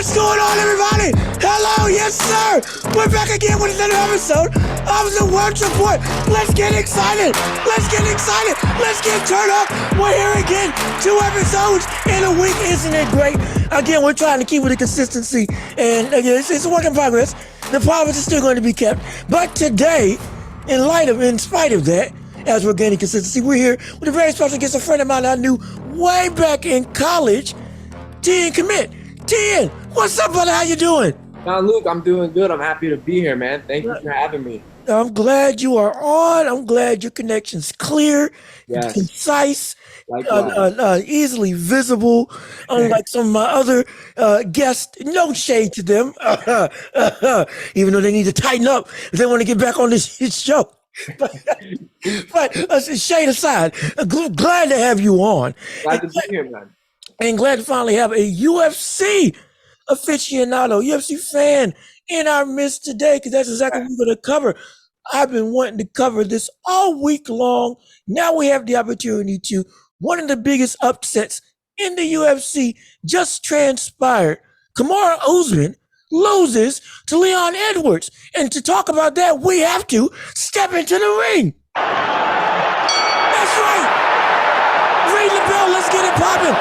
What's going on, everybody? Hello, yes, sir. We're back again with another episode of the World Report. Let's get excited. Let's get excited. Let's get turned up. We're here again. 2 episodes in a week. Isn't it great? Again, we're trying to keep with the consistency. And again, it's a work in progress. The promise is still going to be kept. But today, in spite of that, as we're gaining consistency, we're here with a very special guest, a friend of mine I knew way back in college, Tien Commit. Tien, what's up, brother? How you doing? Now, Luke, I'm doing good. I'm happy to be here, man. Thank you for having me. I'm glad you are on. I'm glad your connection's clear, concise, easily visible. Unlike some of my other guests, no shade to them, even though they need to tighten up if they want to get back on this show. but shade aside, glad to have you on. Glad to be here, man. And glad to finally have a UFC aficionado, UFC fan in our midst today, because that's exactly what we're going to cover. I've been wanting to cover this all week long. Now we have the opportunity to. One of the biggest upsets in the UFC just transpired. Kamaru Usman loses to Leon Edwards. And to talk about that, we have to step into the ring. That's right. Ring the bell. Let's get it popping.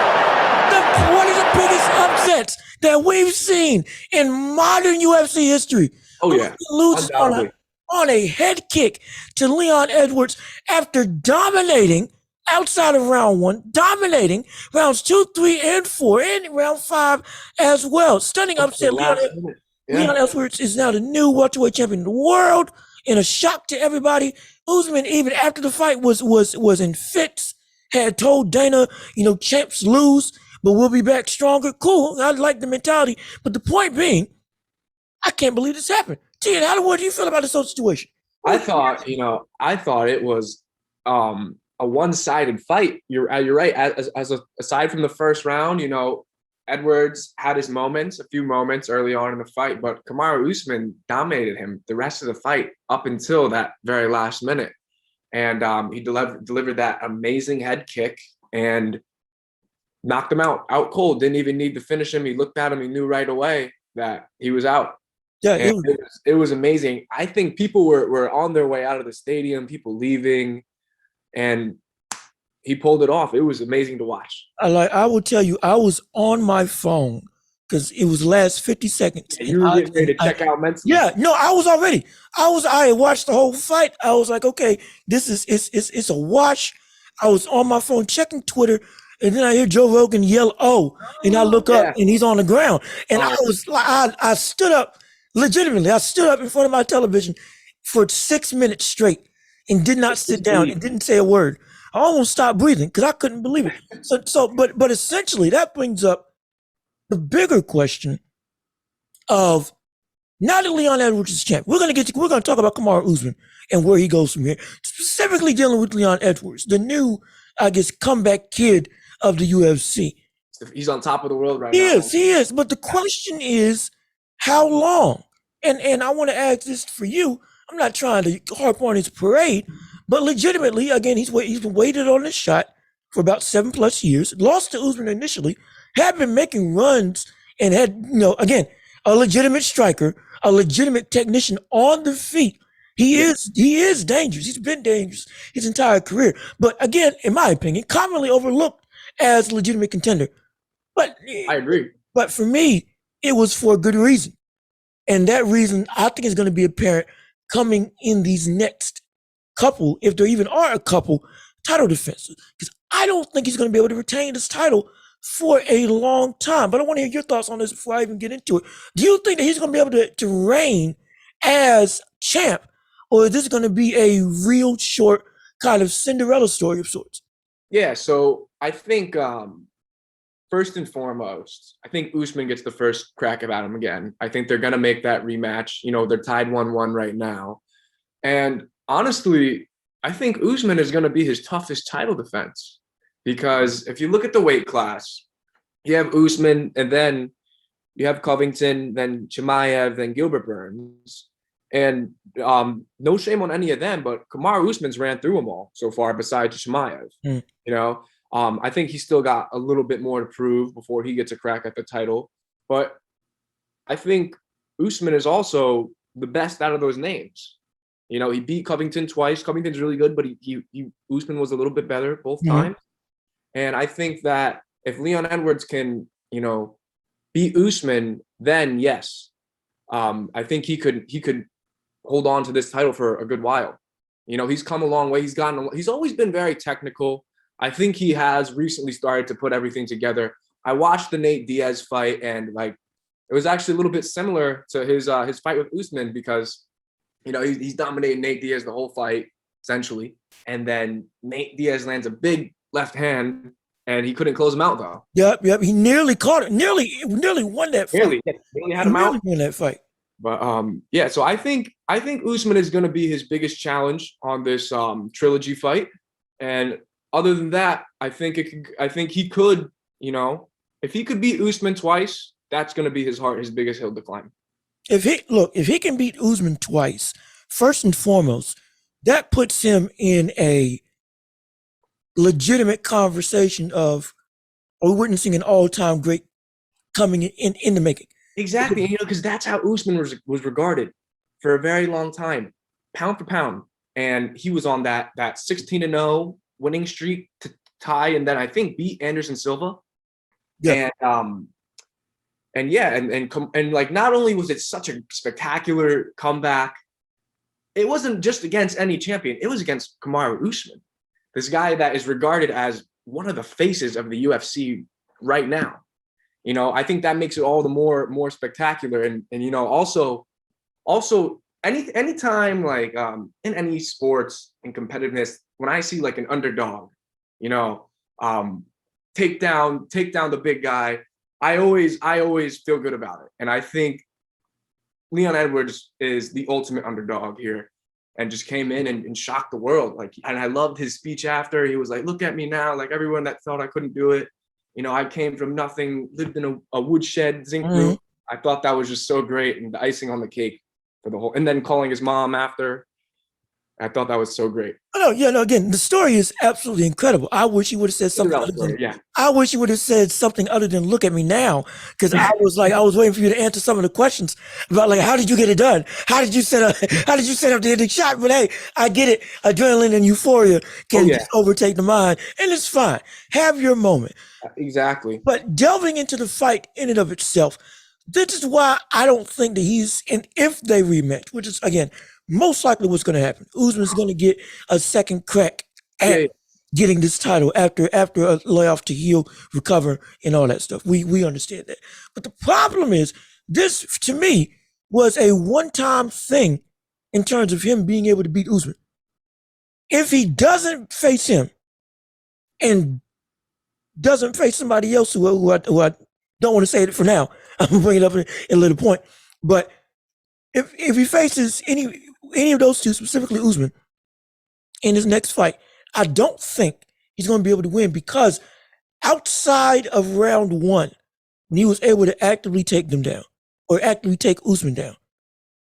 One of the biggest upsets that we've seen in modern UFC history. Oh, yeah. Lose on a head kick to Leon Edwards after dominating outside of round 1, dominating rounds 2, 3, and 4, and round 5 as well. Stunning upset. Leon Edwards is now the new welterweight champion of the world, in a shock to everybody. Usman, even after the fight, was in fits, had told Dana, champs lose, but we'll be back stronger. Cool. I like the mentality. But the point being, I can't believe this happened. Tien, what do you feel about this whole situation? I thought it was a one-sided fight. You're right. Aside from the first round, Edwards had his moments, a few moments early on in the fight, but Kamaru Usman dominated him the rest of the fight up until that very last minute. And he delivered that amazing head kick and knocked him out cold. Didn't even need to finish him. He looked at him. He knew right away that he was out. Yeah, it was amazing. I think people were on their way out of the stadium, people leaving, and he pulled it off. It was amazing to watch. I will tell you, I was on my phone because it was the last 50 seconds. And you were getting ready to check out mentally. Yeah, no, I was already. I had watched the whole fight. I was like, okay, it's a wash. I was on my phone checking Twitter. And then I hear Joe Rogan yell, "Oh!" And I look up, and he's on the ground. And I stood up, legitimately. I stood up in front of my television for 6 minutes straight, and did not sit down, and didn't say a word. I almost stopped breathing because I couldn't believe it. But essentially, that brings up the bigger question of, now that Leon Edwards is champ, we're gonna talk about Kamaru Usman and where he goes from here. Specifically dealing with Leon Edwards, the new, comeback kid of the UFC. He's on top of the world right now. He is. But the question is, how long? And I want to ask this for you. I'm not trying to harp on his parade, but legitimately, again, he's been waited on this shot for about 7+ years. Lost to Usman initially, had been making runs, and had, again, a legitimate striker, a legitimate technician on the feet. He is dangerous. He's been dangerous his entire career. But again, in my opinion, commonly overlooked as a legitimate contender. But I agree. But for me, it was for a good reason. And that reason, I think, is going to be apparent coming in these next couple, if there even are a couple, title defenses. Because I don't think he's going to be able to retain this title for a long time. But I want to hear your thoughts on this before I even get into it. Do you think that he's going to be able to reign as champ? Or is this going to be a real short kind of Cinderella story of sorts? Yeah, so I think first and foremost, I think Usman gets the first crack at him again. I think they're going to make that rematch. They're tied 1-1 right now. And honestly, I think Usman is going to be his toughest title defense. Because if you look at the weight class, you have Usman, and then you have Covington, then Chimaev, then Gilbert Burns. And no shame on any of them, but Kamaru Usman's ran through them all so far, besides Chimaev. I think he's still got a little bit more to prove before he gets a crack at the title. But I think Usman is also the best out of those names. You know, he beat Covington twice. Covington's really good, but Usman was a little bit better both times. And I think that if Leon Edwards can, you know, beat Usman, then yes, I think he could hold on to this title for a good while. You know, he's come a long way. He's always been very technical. I think he has recently started to put everything together. I watched the Nate Diaz fight, and like it was actually a little bit similar to his fight with Usman, because you know he's dominating Nate Diaz the whole fight essentially, and then Nate Diaz lands a big left hand, and he couldn't close him out though. Yep. He nearly caught it. Nearly won that fight. Nearly had him out. Won that fight. But yeah, so I think Usman is going to be his biggest challenge on this trilogy fight, and other than that, I think he could, you know, if he could beat Usman twice, that's going to be his biggest hill to climb. If he can beat Usman twice, first and foremost, that puts him in a legitimate conversation of we're witnessing an all-time great coming in the making. Exactly, you know, because that's how Usman was regarded for a very long time, pound for pound, and he was on that 16-0 winning streak to tie, and then I think beat Anderson Silva. Yeah. And like not only was it such a spectacular comeback, it wasn't just against any champion, it was against Kamaru Usman, this guy that is regarded as one of the faces of the UFC right now. You know, I think that makes it all the more spectacular. And you know, also anytime like in any sports and competitiveness, when I see like an underdog, you know, take down the big guy, I always feel good about it. And I think Leon Edwards is the ultimate underdog here, and just came in and shocked the world. Like, and I loved his speech after. He was like, "Look at me now, like everyone that thought I couldn't do it. You know, I came from nothing, lived in a woodshed zinc room." I thought that was just so great, and the icing on the cake for the whole. And then calling his mom after, I thought that was so great. Again, the story is absolutely incredible. I wish he would have said something. I wish he would have said something other than "look at me now," because I was waiting for you to answer some of the questions about like how did you get it done? How did you set up the ending shot? But hey, I get it. Adrenaline and euphoria can just overtake the mind, and it's fine. Have your moment. Exactly. But delving into the fight in and of itself, this is why I don't think that and if they rematch, which is again most likely what's going to happen, Usman's going to get a second crack at getting this title after a layoff to heal, recover, and all that stuff. We understand that. But the problem is, this to me was a one-time thing in terms of him being able to beat Usman. If he doesn't face him and doesn't face somebody else who I don't want to say it for now, I'm going to bring it up in a little point, but if he faces any of those two, specifically Usman, in his next fight, I don't think he's going to be able to win, because outside of round one, when he was able to actively take them down or actively take Usman down.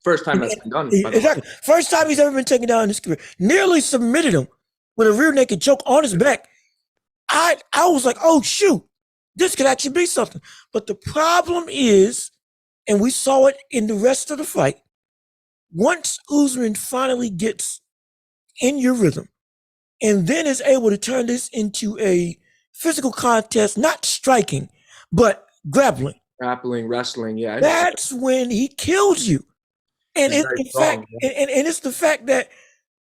First time that's been done. Exactly. First time he's ever been taken down in his career. Nearly submitted him with a rear naked choke on his back. I was like, oh shoot, this could actually be something. But the problem is, and we saw it in the rest of the fight, once Usman finally gets in your rhythm and then is able to turn this into a physical contest, not striking, but grappling, wrestling, yeah. That's when he kills you. And it's the fact that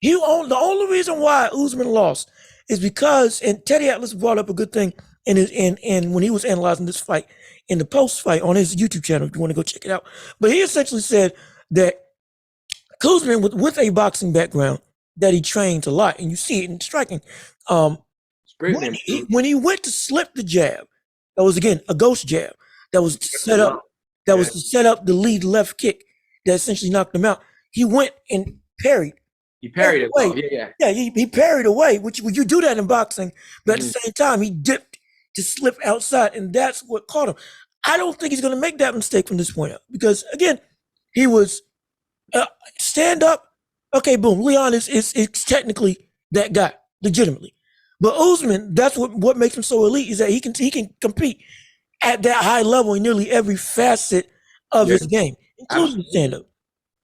the only reason why Usman lost is because, and Teddy Atlas brought up a good thing in when he was analyzing this fight in the post fight on his YouTube channel, if you want to go check it out. But he essentially said that Usman with a boxing background, that he trains a lot, and you see it in striking. When he went to slip the jab, that was again a ghost jab that was set up. That was to set up the lead left kick that essentially knocked him out. He went and parried. He parried it away. Yeah, he parried away, which you do that in boxing, but at the same time he dipped to slip outside, and that's what caught him. I don't think he's going to make that mistake from this point out, because again, he was stand up. Okay, boom. Leon is technically that guy, legitimately. But Usman, that's what makes him so elite, is that he can compete at that high level in nearly every facet of Yeah, his game, including the absolutely. stand-up.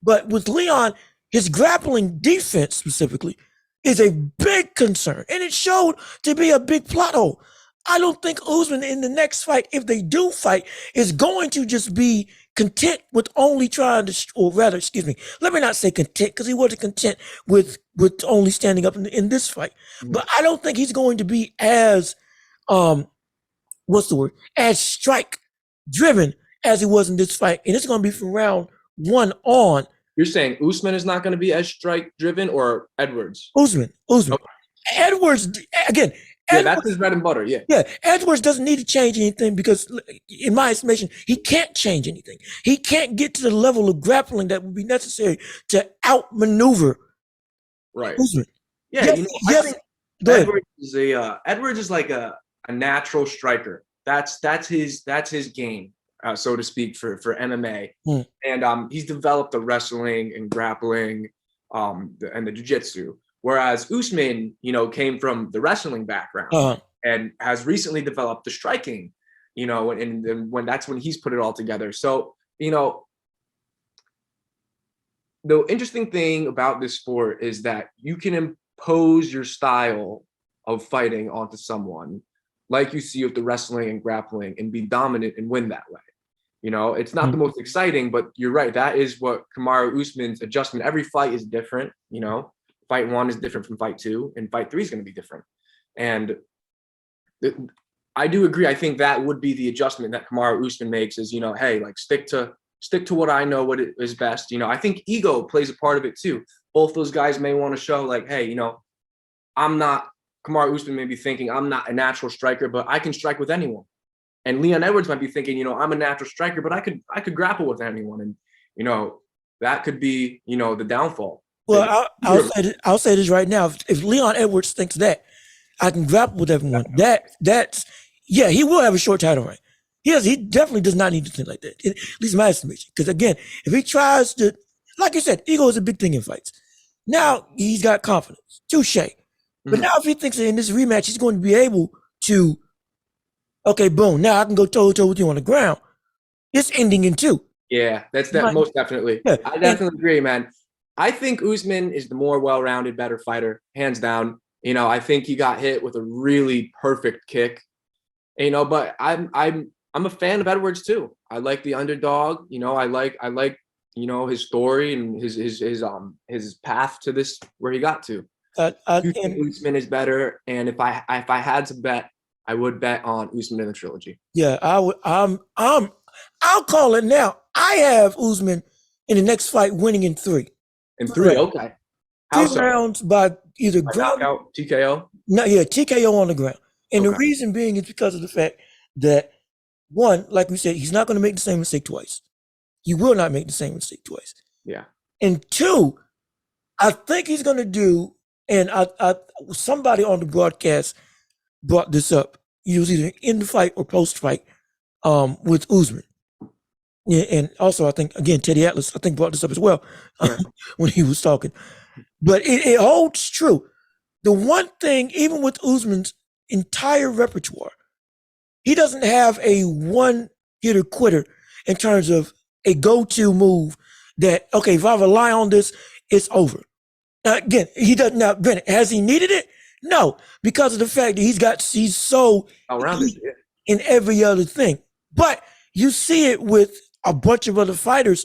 But with Leon, his grappling defense specifically is a big concern, and it showed to be a big plot hole. I don't think Usman in the next fight, if they do fight, is going to just be content with only trying to, or rather, excuse me, let me not say content because he wasn't content with only standing up in this fight. Mhm. But I don't think he's going to be as um what's the word, as strike driven as he was in this fight, and it's going to be from round one on. You're saying Usman is not going to be as strike driven, or Edwards? Usman. Okay. Edwards, again, Yeah, that's Edwards, his bread and butter. Yeah. yeah, Edwards doesn't need to change anything because, in my estimation, he can't change anything. He can't get to the level of grappling that would be necessary to outmaneuver Right. Usman. Yeah. Yes, I yes. think Go ahead. Edwards is like a natural striker. That's his game, so to speak, for MMA. Hmm. And he's developed the wrestling and grappling, and the jiu-jitsu. Whereas Usman, came from the wrestling background Uh-huh. and has recently developed the striking, and when that's when he's put it all together. So, the interesting thing about this sport is that you can impose your style of fighting onto someone, like you see with the wrestling and grappling, and be dominant and win that way. It's not the most exciting, but you're right. That is what Kamaru Usman's adjustment. Every fight is different. Fight one is different from fight two, and fight three is going to be different. And I do agree. I think that would be the adjustment that Kamaru Usman makes is, hey, like stick to what I know what is best. I think ego plays a part of it too. Both those guys may want to show like, hey, I'm not, Kamaru Usman may be thinking I'm not a natural striker, but I can strike with anyone. And Leon Edwards might be thinking, I'm a natural striker, but I could grapple with anyone. And, that could be, the downfall. Well, I'll say this right now. If Leon Edwards thinks that I can grapple with everyone, that's yeah, he will have a short title reign. He definitely does not need to think like that. At least my estimation. Because again, if he tries to, like you said, ego is a big thing in fights. Now he's got confidence. Touche. But now if he thinks that in this rematch he's going to be able to, okay, boom, now I can go toe to toe with you on the ground. It's ending in two. Yeah, that's most definitely. Yeah. I definitely agree, man. I think Usman is the more well-rounded, better fighter, hands down. I think he got hit with a really perfect kick. But I'm a fan of Edwards too. I like the underdog. I like his story and his path to this where he got to. I think Usman is better, and if I had to bet, I would bet on Usman in the trilogy. Yeah, I would. I'll call it now. I have Usman in the next fight winning in three. In three, okay. How three rounds by either ground knockout, TKO. No, yeah, TKO on the ground. And the reason being is because of the fact that one, like we said, he's not going to make the same mistake twice. He will not make the same mistake twice. Yeah. And two, I think he's going to do, and somebody on the broadcast brought this up. He was either in the fight or post fight with Usman. Yeah, and also I think again Teddy Atlas I think brought this up as well when he was talking. But it holds true. The one thing, even with Usman's entire repertoire, he doesn't have a one-hitter quitter in terms of a go-to move that, okay, if I rely on this, it's over. Again, he doesn't. Now, granted, has he needed it? No, because of the fact that he's so in every other thing. But you see it with a bunch of other fighters.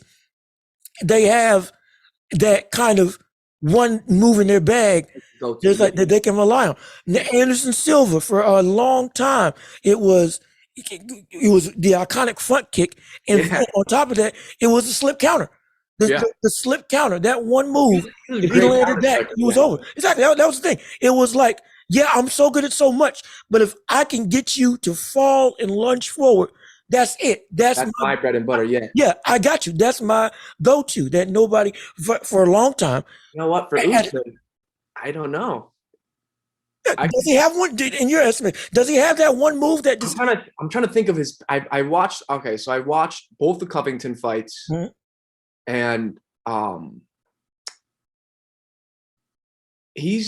They have that kind of one move in their bag just like that they can rely on. Anderson Silva, for a long time, it was the iconic front kick, and on top of that, it was a slip counter. The slip counter, that one move, if he landed that, he was over. Exactly, that was the thing. It was like, yeah, I'm so good at so much, but if I can get you to fall and lunge forward, that's it. That's my bread and butter. Yeah. Yeah, I got you. That's my go-to. That nobody for a long time. You know what? For Usman, I don't know. Does he have one? In your estimate, does he have that one move that? I'm trying to think of his. I watched. Okay, so I watched both the Covington fights, and he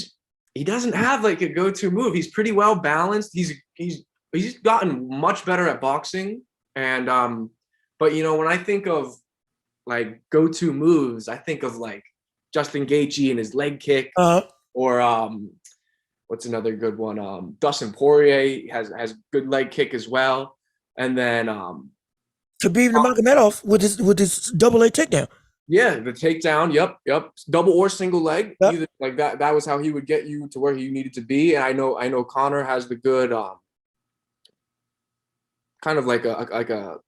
doesn't have like a go-to move. He's pretty well balanced. He's gotten much better at boxing. And But when I think of like go-to moves, I think of like Justin Gaethje and his leg kick, or what's another good one? Dustin Poirier has good leg kick as well, and then Khabib Nurmagomedov with his double A takedown. Yeah, the takedown. Yep. Double or single leg. Yep. Either like that. That was how he would get you to where he needed to be. And I know Connor has the good kind of like a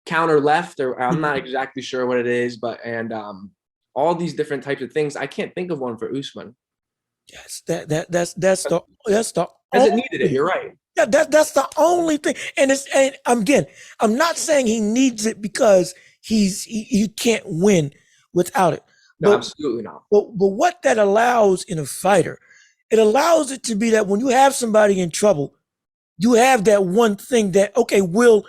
counter left, or I'm not exactly sure what it is, but all these different types of things. I can't think of one for Usman. Yes, that's the Hasn't needed it. You're right. Yeah, that's the only thing. And again, I'm not saying he needs it because he can't win without it. No, absolutely not. But what that allows in a fighter, it allows it to be that when you have somebody in trouble, you have that one thing that will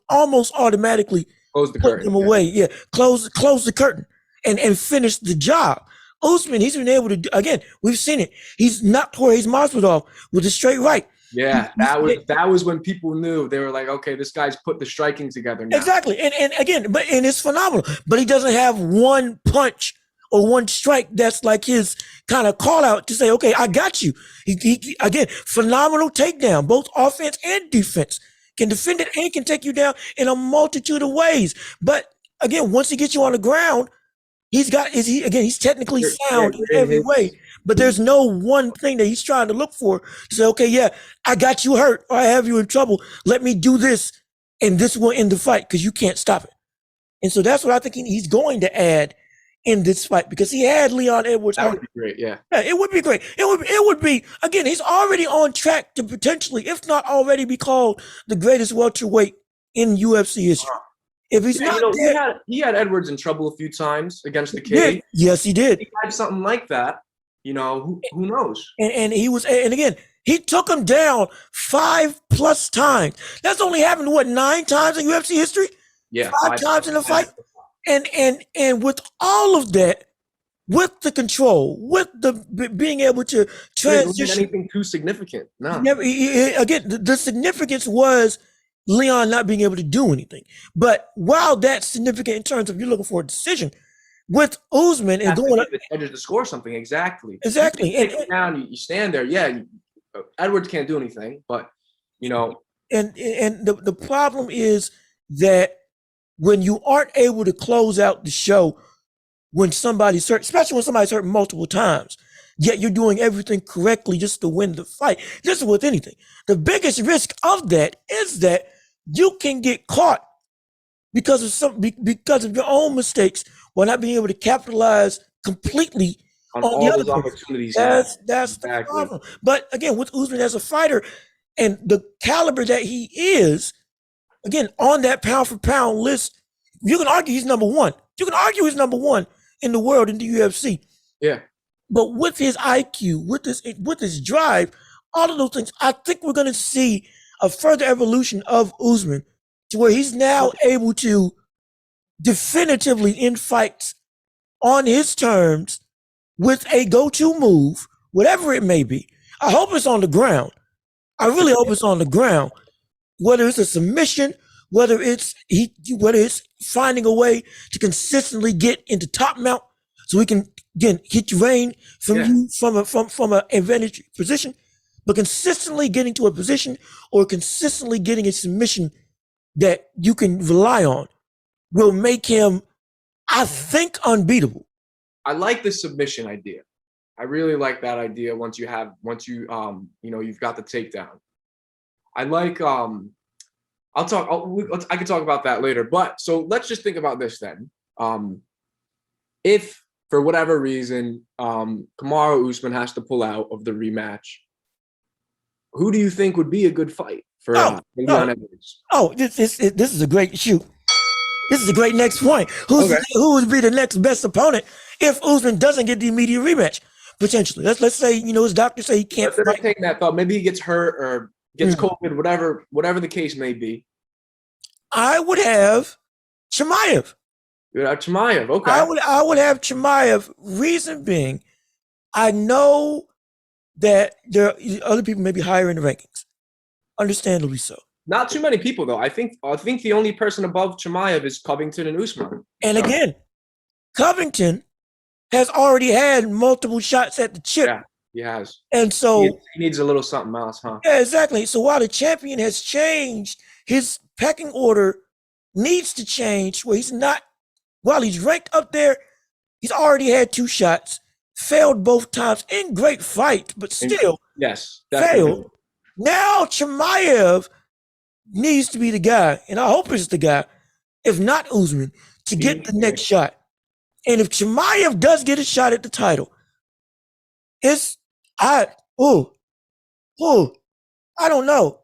almost automatically close the put curtain them away. Yeah, close the curtain and finish the job. Usman, he's been able to again. We've seen it. He's not Jorge Masvidal with a straight right. Yeah, that was when people knew. They were like, okay, this guy's put the striking together now. Exactly, and again, and it's phenomenal. But he doesn't have one punch or one strike that's like his kind of call out to say, okay, I got you. He again, phenomenal takedown, both offense and defense. Can defend it and can take you down in a multitude of ways. But again, once he gets you on the ground, he's technically sound in every way. But there's no one thing that he's trying to look for to say, okay, yeah, I got you hurt or I have you in trouble. Let me do this, and this will end the fight because you can't stop it. And so that's what I think he's going to add in this fight, because he had Leon Edwards. That would be great, yeah. Yeah, it would be great. It would be, again, he's already on track to potentially, if not already, be called the greatest welterweight in UFC history. If he's not dead, he had Edwards in trouble a few times against the cage. Yes, he did. He had something like that. Who knows? And he was, and again, he took him down 5+ times. That's only happened 9 times in UFC history? Yeah, 5 times in a fight. And with all of that, with the control, with the being able to transition, anything too significant. No. Again, the significance was Leon not being able to do anything. But while that's significant in terms of you're looking for a decision, with Usman and going up to score something, exactly. And you stand there. Yeah, Edwards can't do anything, but And the problem is that when you aren't able to close out the show when somebody's hurt, especially when somebody's hurt multiple times, yet you're doing everything correctly just to win the fight. Just with anything. The biggest risk of that is that you can get caught because of your own mistakes while not being able to capitalize completely on all the other those opportunities. That's the problem. But again, with Usman as a fighter and the caliber that he is, again, on that pound for pound list, you can argue he's number one. You can argue he's number one in the world in the UFC. Yeah. But with his IQ, with his drive, all of those things, I think we're going to see a further evolution of Usman to where he's now able to definitively end fights on his terms with a go-to move, whatever it may be. I hope it's on the ground. I really hope it's on the ground. Whether it's a submission, whether it's finding a way to consistently get into top mount, so we can again hit rain from you from an advantage position, but consistently getting to a position or consistently getting a submission that you can rely on will make him, I think, unbeatable. I like the submission idea. I really like that idea. Once you've got the takedown. I like I can talk about that later. But so let's just think about this then. If for whatever reason Kamaru Usman has to pull out of the rematch, who do you think would be a good fight for Leon Edwards? Oh, this is a great shoot. This is a great next point. Who would be the next best opponent if Usman doesn't get the immediate rematch? Potentially. Let's say, his doctors say he can't fight. Taking that thought. Maybe he gets hurt or gets COVID, whatever the case may be. I would have Chimaev. You would have Chimaev, okay. I would have Chimaev. Reason being, I know that there are other people maybe higher in the rankings. Understandably so. Not too many people though. I think the only person above Chimaev is Covington and Usman. And again, Covington has already had multiple shots at the chip. Yeah, he has. And so he needs a little something else, huh? Yeah, exactly. So while the champion has changed, his pecking order needs to change where he's not, while he's ranked up there, he's already had 2 shots, failed both times in great fight, but still yes, definitely. failed. Now Chimaev needs to be the guy, and I hope it's the guy, if not Usman, to get the next shot. And if Chimaev does get a shot at the title, I don't know.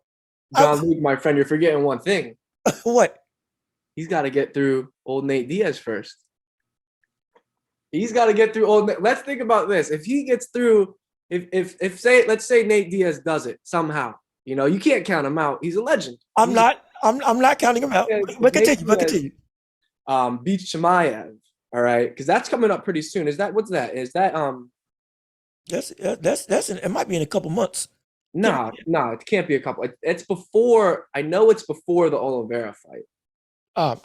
John Luke, my friend, you're forgetting one thing. What? He's got to get through old Nate Diaz first. He's got to get through old. Let's think about this. If he gets through, let's say Nate Diaz does it somehow. You know, you can't count him out. He's a legend. I'm not counting him out. But continue. Beats Chimaev. All right, because that's coming up pretty soon. What's that? Is that it might be in a couple months. No, it can't be a couple. It's before. I know it's before the Oliveira fight.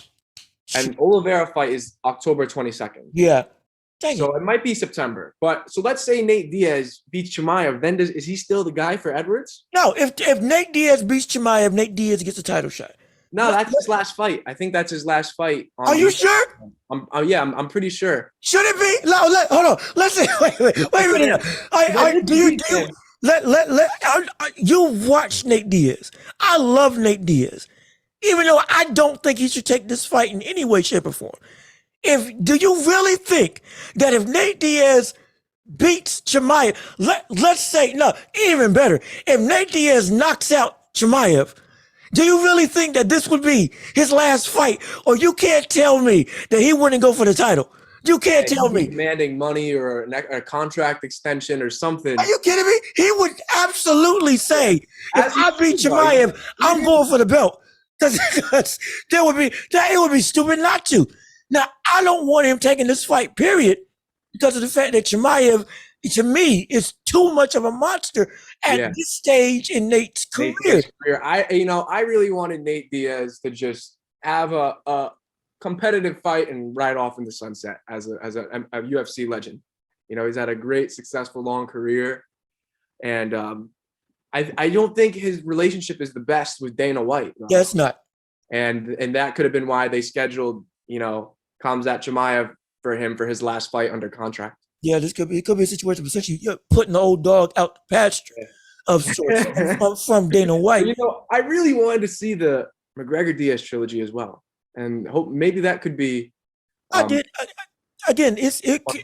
And Oliveira fight is October 22nd. Yeah. So it might be September. But so let's say Nate Diaz beats Chimaev. Then is he still the guy for Edwards? No. If Nate Diaz beats Chimaev, Nate Diaz gets a title shot. No, that's his last fight. I think that's his last fight. Are you sure? I'm pretty sure. Should it be? No, hold on. Let's see. Wait a minute. You watch Nate Diaz. I love Nate Diaz, even though I don't think he should take this fight in any way, shape, or form. Do you really think that if Nate Diaz beats Chimaev, let's say no, even better, if Nate Diaz knocks out Chimaev, do you really think that this would be his last fight? Or you can't tell me that he wouldn't go for the title? You can't tell me. Demanding money or a contract extension or something. Are you kidding me? He would absolutely say, if I beat Chimaev, I'm going for the belt. Because it would be stupid not to. Now, I don't want him taking this fight, period, because of the fact that Chimaev, to me, is too much of a monster at this stage in Nate's career. I really wanted Nate Diaz to just have a competitive fight and ride off in the sunset as a UFC legend. You know, he's had a great, successful, long career, and I don't think his relationship is the best with Dana White. Yeah, it's not, and that could have been why they scheduled Khamzat Chimaev for him for his last fight under contract. Yeah, it could be a situation, essentially you're putting the old dog out the pasture of sorts from Dana White. I really wanted to see the McGregor Diaz trilogy as well, and hope maybe that could be. I did. Again, it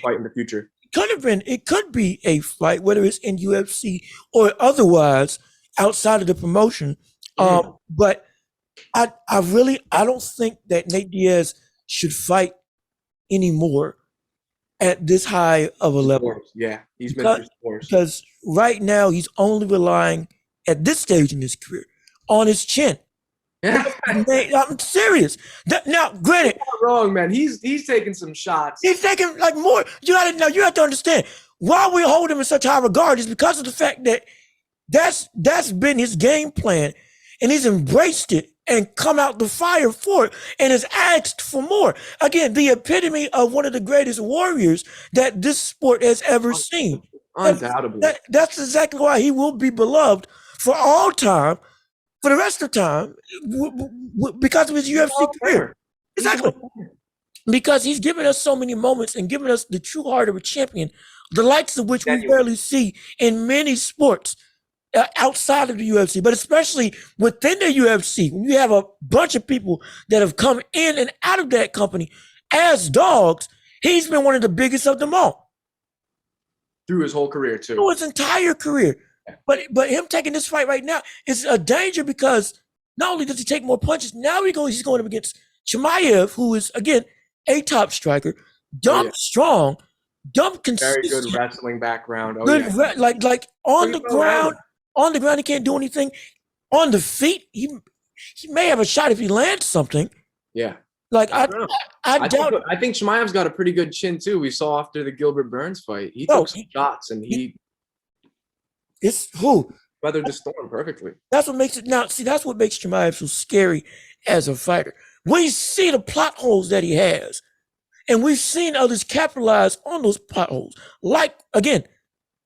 fight in the future. It could be a fight, whether it's in UFC or otherwise outside of the promotion. But I don't think that Nate Diaz should fight anymore at this high of a level. Yeah, he's been because right now he's only relying at this stage in his career on his chin. I'm serious. Now, granted, not wrong, man. He's taking some shots. He's taking like more. You have to understand why we hold him in such high regard is because of the fact that that's been his game plan, and he's embraced it and come out the fire for it and has asked for more. Again, the epitome of one of the greatest warriors that this sport has ever seen. Undoubtedly. That's exactly why he will be beloved for all time, for the rest of the time, because of his UFC career. Exactly. Because he's given us so many moments and given us the true heart of a champion, the likes of which we rarely see in many sports. Outside of the UFC, but especially within the UFC, when you have a bunch of people that have come in and out of that company as dogs, he's been one of the biggest of them all. Through his whole career, too. Through his entire career. But him taking this fight right now is a danger because not only does he take more punches, now he's going up against Chimaev, who is, again, a top striker, strong, consistent. Very good wrestling background. Like on the ground. On the ground, he can't do anything. On the feet, he may have a shot if he lands something. Yeah. Like I doubt. I think Chimaev's got a pretty good chin too. We saw after the Gilbert Burns fight, he took some shots, and he. It's who weathered the storm perfectly. That's what makes it now. See, that's what makes Chimaev so scary as a fighter. We see the plot holes that he has, and we've seen others capitalize on those plot holes. Like again,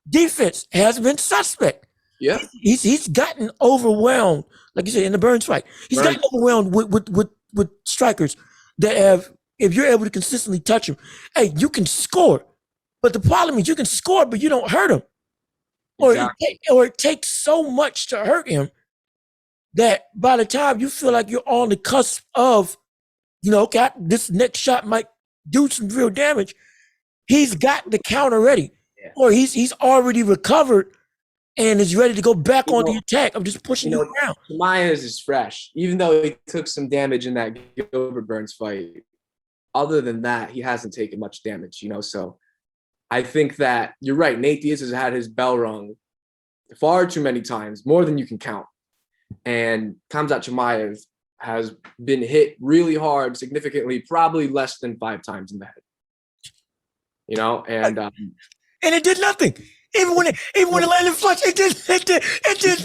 defense has been suspect. Yeah, He's gotten overwhelmed, like you said in the Burns fight. He's gotten overwhelmed with strikers that have. If you're able to consistently touch him, hey, you can score. But the problem is you can score, but you don't hurt him. exactly. Or it takes so much to hurt him that by the time you feel like you're on the cusp of, okay, this next shot might do some real damage, he's got the counter ready. Yeah. Or he's already recovered and is ready to go back on the attack. I'm just pushing you around. Chimaev is fresh. Even though he took some damage in that Gilbert Burns fight, other than that, he hasn't taken much damage, so I think that you're right. Nate Diaz has had his bell rung far too many times, more than you can count. And Khamzat Chimaev has been hit really hard, significantly, probably less than 5 times in the head. And it did nothing. Even when it landed flush, it did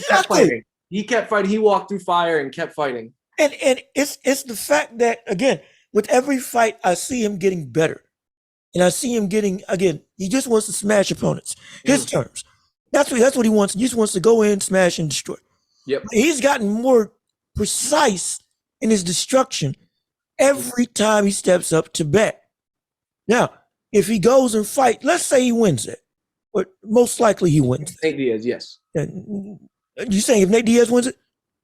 nothing. He kept fighting. He walked through fire and kept fighting. And it's the fact that, again, with every fight, I see him getting better. And I see him getting, again, he just wants to smash opponents. His terms. That's what he wants. He just wants to go in, smash, and destroy. Yep. He's gotten more precise in his destruction every time he steps up to bat. Now, if he goes and fight, let's say he wins it. But most likely he wins it. Nate Diaz, yes. You saying if Nate Diaz wins it?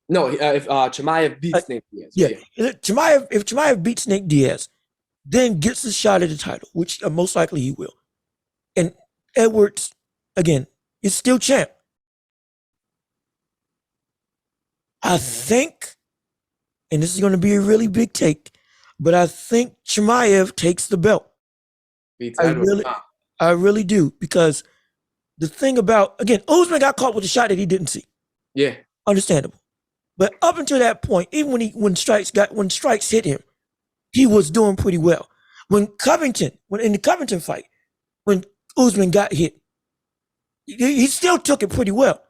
No, if Chimaev beats Nate Diaz. Yeah. If Chimaev beats Nate Diaz, then gets a shot at the title, which most likely he will. And Edwards, again, is still champ. I think, and this is going to be a really big take, but I think Chimaev takes the belt. I really do, because the thing about, again, Usman got caught with a shot that he didn't see. Yeah. Understandable. But up until that point, even when strikes hit him, he was doing pretty well. When in the Covington fight, when Usman got hit, he still took it pretty well.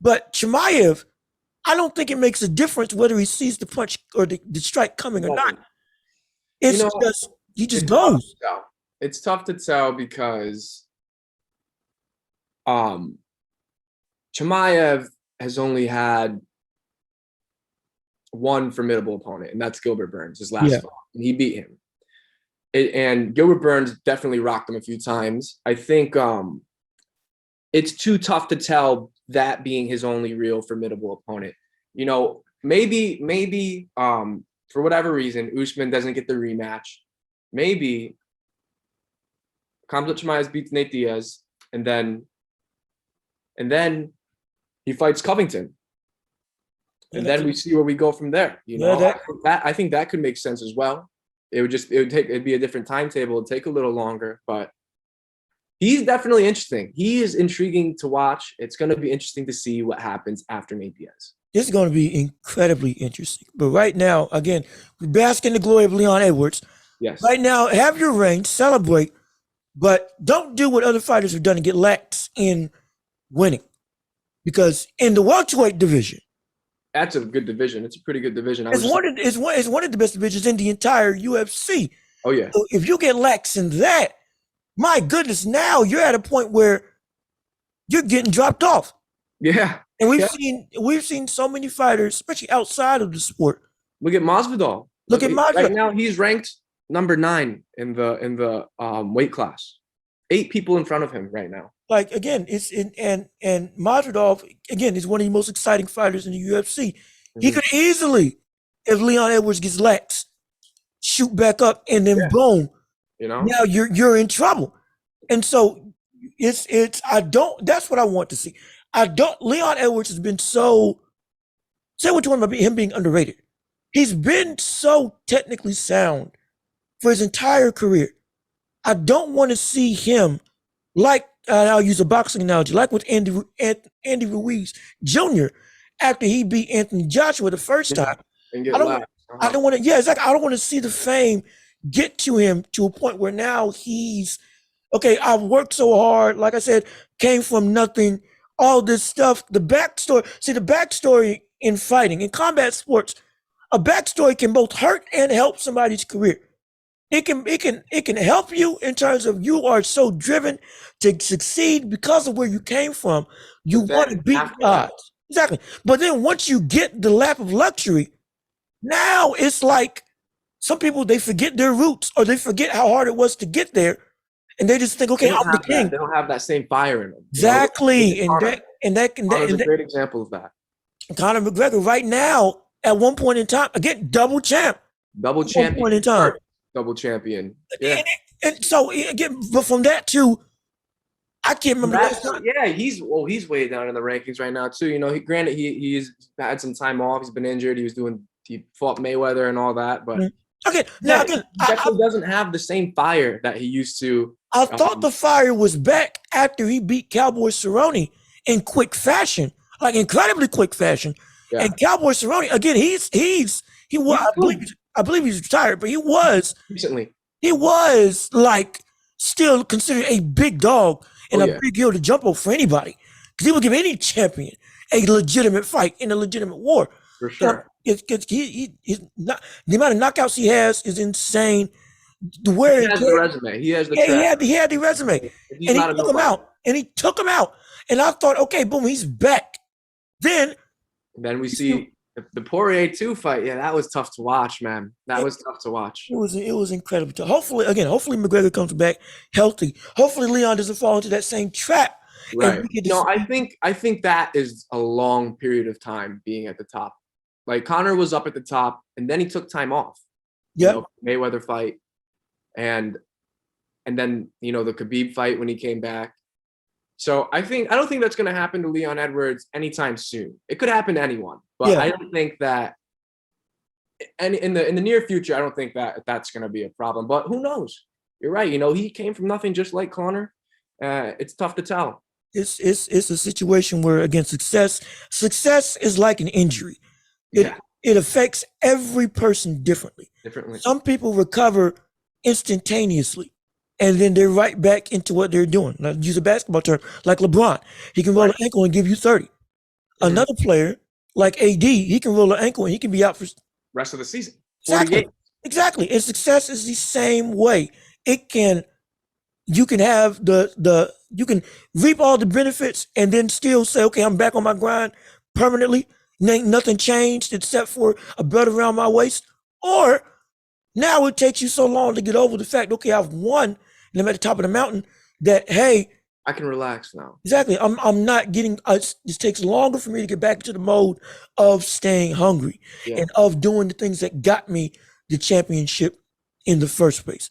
But Chimaev, I don't think it makes a difference whether he sees the punch or the strike coming or not. It's just he just goes. It's tough to tell because Chimaev has only had one formidable opponent, and that's Gilbert Burns, his last fight, and he beat him. And Gilbert Burns definitely rocked him a few times. I think it's too tough to tell that being his only real formidable opponent. Maybe for whatever reason, Usman doesn't get the rematch. Maybe Khamzat Chimaev beats Nate Diaz, and then he fights Covington. And then we see where we go from there. I think that could make sense as well. It'd be a different timetable. It'd take a little longer, but he's definitely interesting. He is intriguing to watch. It's going to be interesting to see what happens after Nate Diaz. This is going to be incredibly interesting. But right now, again, we bask in the glory of Leon Edwards. Yes. Right now, have your reign, celebrate, but don't do what other fighters have done and get lax in winning. Because in the welterweight division, that's a good division. It's a pretty good division. It's one of the best divisions in the entire UFC. Oh, yeah. So if you get lax in that, my goodness, now you're at a point where you're getting dropped off. Yeah. And we've seen so many fighters, especially outside of the sport. Look at Masvidal. Right now, he's ranked number 9 in the weight class. 8 people in front of him right now. Like, again, and Masvidal, again, is one of the most exciting fighters in the UFC. Mm-hmm. He could easily, if Leon Edwards gets lax, shoot back up and then boom. Now you're in trouble. And so that's what I want to see. Leon Edwards has been so, say what you want about him being underrated. He's been so technically sound for his entire career. I don't want to see him like, I'll use a boxing analogy, like with Andy Ruiz Jr. after he beat Anthony Joshua the first time. And get lax. I don't want to. Yeah, exactly. I don't want to see the fame get to him to a point where now he's okay. I've worked so hard, like I said, came from nothing, all this stuff, the backstory. See, the backstory in fighting, in combat sports, a backstory can both hurt and help somebody's career. It can help you in terms of you are so driven to succeed because of where you came from. You But want to then beat after the that, odds. Exactly. But then once you get the lap of luxury, now it's like some people they forget their roots or they forget how hard it was to get there, and they just think, they okay, don't I'm the have that. king. They don't have that same fire in them. You know, look Exactly. at And Conor. that and that and that, Conor's and a that great example of that. Conor McGregor right now at one point in time again double champ Double at one champion, point in time. first double champion. Yeah. And so again, but from that too, I can't remember the last time. Yeah, he's way down in the rankings right now too. You know, granted he's had some time off. He's been injured. He fought Mayweather and all that, but Okay, now yeah, again, he definitely doesn't have the same fire that he used to. I thought the fire was back after he beat Cowboy Cerrone in quick fashion, like incredibly quick fashion. Yeah. And Cowboy Cerrone again, he was I believe he's retired, but recently. he was like still considered a big dog and a big hill to jump over for anybody because he would give any champion a legitimate fight in a legitimate war. For sure. He's not, the amount of knockouts he has is insane. Where he has the resume. He has the track. He had the resume. And he took him out. And he took him out. And I thought, okay, boom, he's back. Then we see the Poirier 2 fight. Yeah, that was tough to watch, man. That was tough to watch. It was incredible. Hopefully McGregor comes back healthy. Hopefully Leon doesn't fall into that same trap. Right. No, I think that is a long period of time being at the top. Like Conor was up at the top, and then he took time off. Yeah. You know, Mayweather fight, and then the Khabib fight when he came back. So I don't think that's going to happen to Leon Edwards anytime soon. It could happen to anyone, but I don't think that. And in the near future, I don't think that that's going to be a problem. But who knows? You're right. He came from nothing, just like Conor. It's tough to tell. It's a situation where again success is like an injury. It affects every person differently. Some people recover instantaneously, and then they're right back into what they're doing. Now, use a basketball term, like LeBron, he can roll an ankle and give you 30. Mm-hmm. Another player like AD, he can roll an ankle and he can be out for rest of the season. Exactly. And success is the same way. You can have you can reap all the benefits and then still say, okay, I'm back on my grind permanently. Ain't nothing changed except for a belt around my waist. Or now it takes you so long to get over the fact, okay, I've won and I'm at the top of the mountain that, hey, I can relax now. Exactly. I'm not getting, it takes longer for me to get back into the mode of staying hungry and of doing the things that got me the championship in the first place.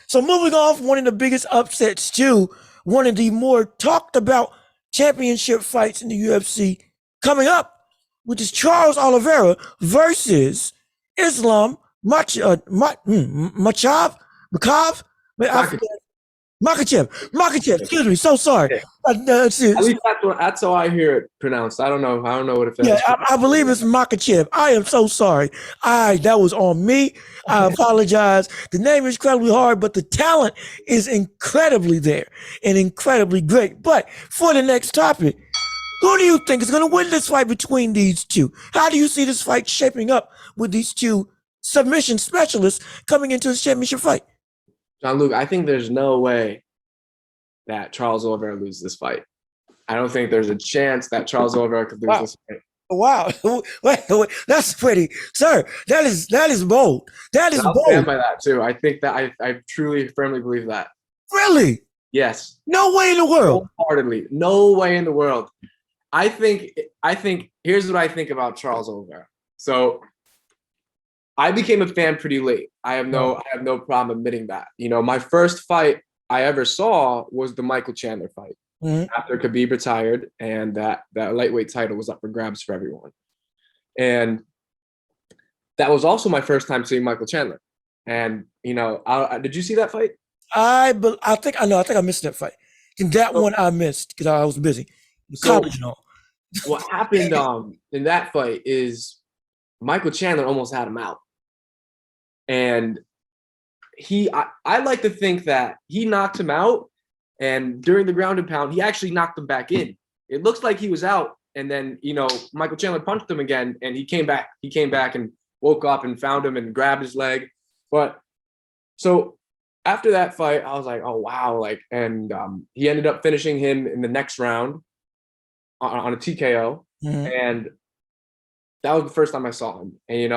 So moving off, one of the biggest upsets too, one of the more talked about championship fights in the UFC coming up, which is Charles Oliveira versus Islam Makhachev. Excuse me. So sorry. At least that's how I hear it pronounced. I don't know what it is. Yeah, I believe it's Makachev. I am so sorry. That was on me. I apologize. The name is incredibly hard, but the talent is incredibly there and incredibly great. But for the next topic, who do you think is going to win this fight between these two? How do you see this fight shaping up with these two submission specialists coming into this championship fight? Jean-Luc, I think there's no way that Charles Oliveira loses this fight. I don't think there's a chance that Charles Oliveira could lose this fight. Wow. Wait, that's pretty. Sir, that is bold. That is bold. I stand by that too. I think that I truly, firmly believe that. Really? Yes. No way in the world. Wholeheartedly. No way in the world. I think here's what I think about Charles Oliveira. So I became a fan pretty late. I have no problem admitting that. My first fight I ever saw was the Michael Chandler fight after Khabib retired, and that lightweight title was up for grabs for everyone. And that was also my first time seeing Michael Chandler. And did you see that fight? I think I missed that fight. That one I missed because I was busy. College and all. What happened in that fight is Michael Chandler almost had him out. And I like to think that he knocked him out, and during the ground and pound, he actually knocked him back in. it looks like he was out. And then, Michael Chandler punched him again, and he came back. He came back and woke up and found him and grabbed his leg. But so after that fight, I was like, oh, wow. And he ended up finishing him in the next round on a TKO. Mm-hmm. And that was the first time I saw him. And,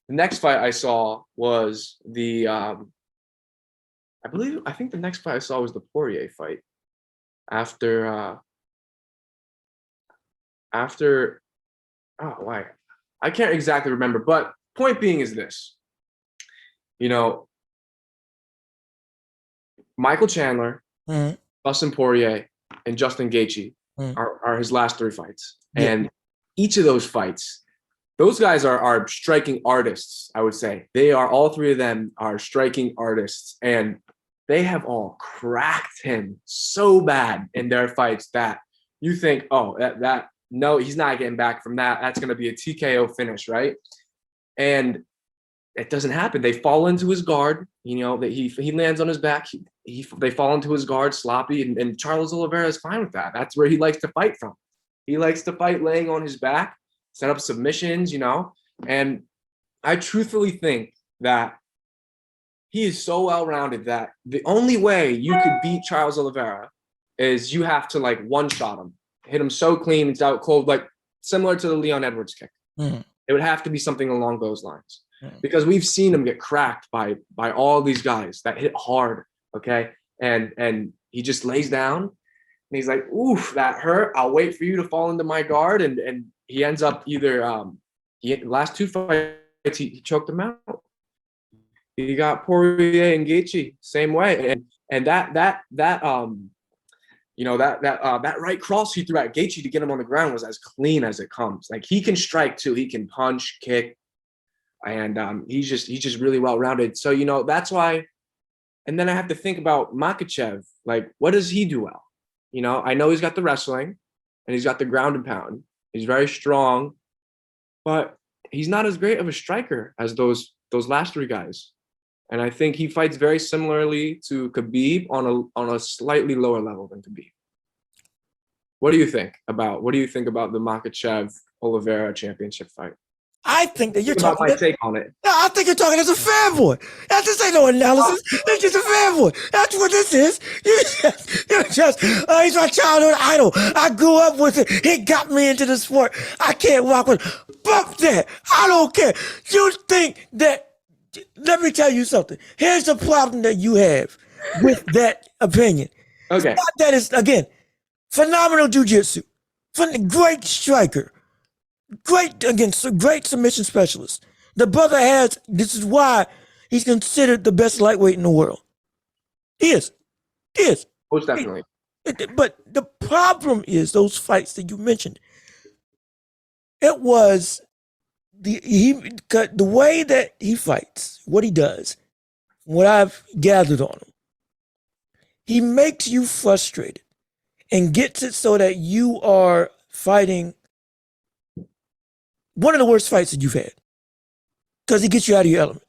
the next fight I saw was I think the next fight I saw was the Poirier fight after, why? I can't exactly remember, but point being is this, Michael Chandler, Mm-hmm. Dustin Poirier, and Justin Gaethje are his last 3 fights. Yeah. And each of those fights, those guys are striking artists, I would say. All 3 of them are striking artists, and they have all cracked him so bad in their fights that you think, oh, no, he's not getting back from that. That's going to be a TKO finish, right? And it doesn't happen. They fall into his guard. That he lands on his back. They fall into his guard sloppy, and Charles Oliveira is fine with that. That's where he likes to fight from. He likes to fight laying on his back, set up submissions, And I truthfully think that he is so well-rounded that the only way you could beat Charles Oliveira is you have to one-shot him, hit him so clean, it's out cold, similar to the Leon Edwards kick. Mm-hmm. It would have to be something along those lines. Mm-hmm. Because we've seen him get cracked by all these guys that hit hard, okay? And he just lays down, and he's like, oof, that hurt. I'll wait for you to fall into my guard. And he ends up either last 2 fights, he choked him out. He got Poirier and Gaethje same way. And that right cross he threw at Gaethje to get him on the ground was as clean as it comes. He can strike too. He can punch, kick, and he's just really well-rounded. So, that's why. And then I have to think about Makachev. What does he do well? I know he's got the wrestling, and he's got the ground and pound. He's very strong, but he's not as great of a striker as those last 3 guys. And I think he fights very similarly to Khabib on a slightly lower level than Khabib. What do you think about the Makachev Oliveira championship fight? I think that you're talking talking. my take on it. No, I think you're talking as a fanboy. This ain't no analysis. It's just a fanboy. That's what this is. He's my childhood idol. I grew up with it. He got me into the sport. I can't walk with. Fuck that. I don't care. You think that? Let me tell you something. Here's the problem that you have with that opinion. Okay. That is, again, phenomenal jiu-jitsu. Great striker. Great submission specialist. The brother this is why he's considered the best lightweight in the world. He is. Most definitely. But the problem is those fights that you mentioned. It was the way that he fights, what he does, what I've gathered on him, he makes you frustrated and gets it so that you are fighting one of the worst fights that you've had, because he gets you out of your element.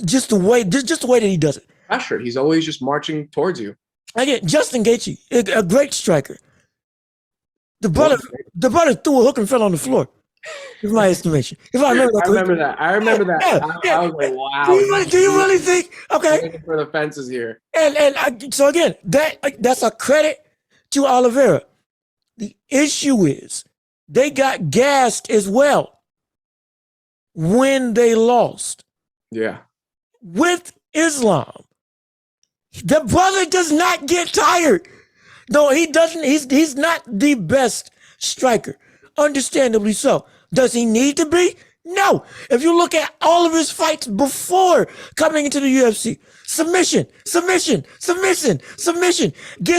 Just the way that he does it. Pressure. He's always just marching towards you. Again, Justin Gaethje, a great striker. The brother threw a hook and fell on the floor. In my estimation. If I remember that. I remember that. I was like, wow. Do you really think? Okay. For the fences here. So again, that's a credit to Oliveira. The issue is they got gassed as well when they lost. Yeah. With Islam, the brother does not get tired. No, he doesn't. He's not the best striker. Understandably so. Does he need to be? No. If you look at all of his fights before coming into the UFC, submission. Gets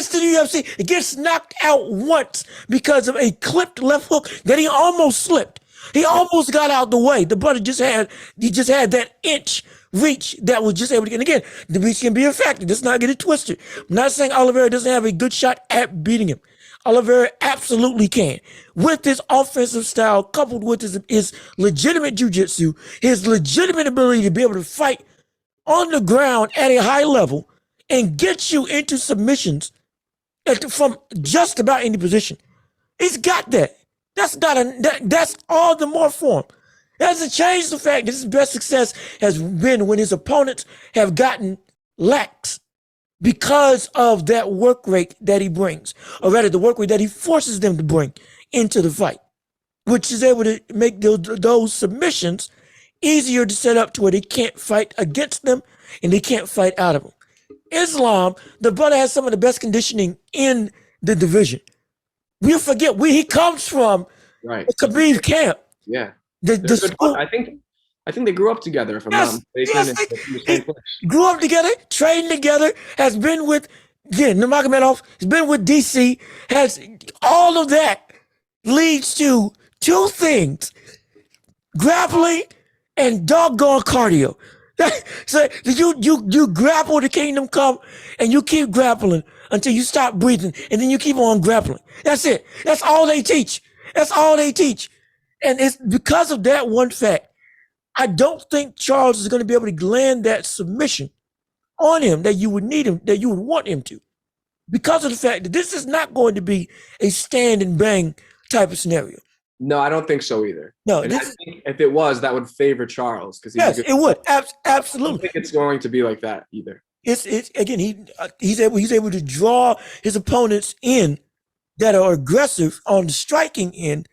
to the UFC, gets knocked out once because of a clipped left hook that he almost slipped. He almost got out the way. The brother just had that inch reach that was just able to get. And again, the reach can be a factor. Let's not get it twisted. I'm not saying Oliveira doesn't have a good shot at beating him. Oliveira absolutely can. With his offensive style, coupled with his legitimate jiu-jitsu, his legitimate ability to be able to fight on the ground at a high level and get you into submissions from just about any position. He's got that. That's all the more for him. That doesn't change the fact that his best success has been when his opponents have gotten lax because of that work rate that he brings, or rather the work rate that he forces them to bring into the fight, which is able to make those submissions easier to set up to where they can't fight against them and they can't fight out of them. Islam, the brother has some of the best conditioning in the division. We forget where he comes from, right? The Khabib camp. Yeah, school. I think they grew up together. If I'm not mistaken, grew up together, trained together. Has been with Nurmagomedov. Has been with DC. Has all of that leads to two things: grappling and doggone cardio. So you grapple the kingdom come, and you keep grappling until you stop breathing, and then you keep on grappling. That's it. That's all they teach. That's all they teach. And it's because of that one fact, I don't think Charles is going to be able to land that submission on him that you would need him, that you would want him to, because of the fact that this is not going to be a stand and bang type of scenario. No, I don't think so either. No, I think if it was, that would favor Charles because yes, it would absolutely. I don't think it's going to be like that either. It's again he's able to draw his opponents in that are aggressive on the striking end,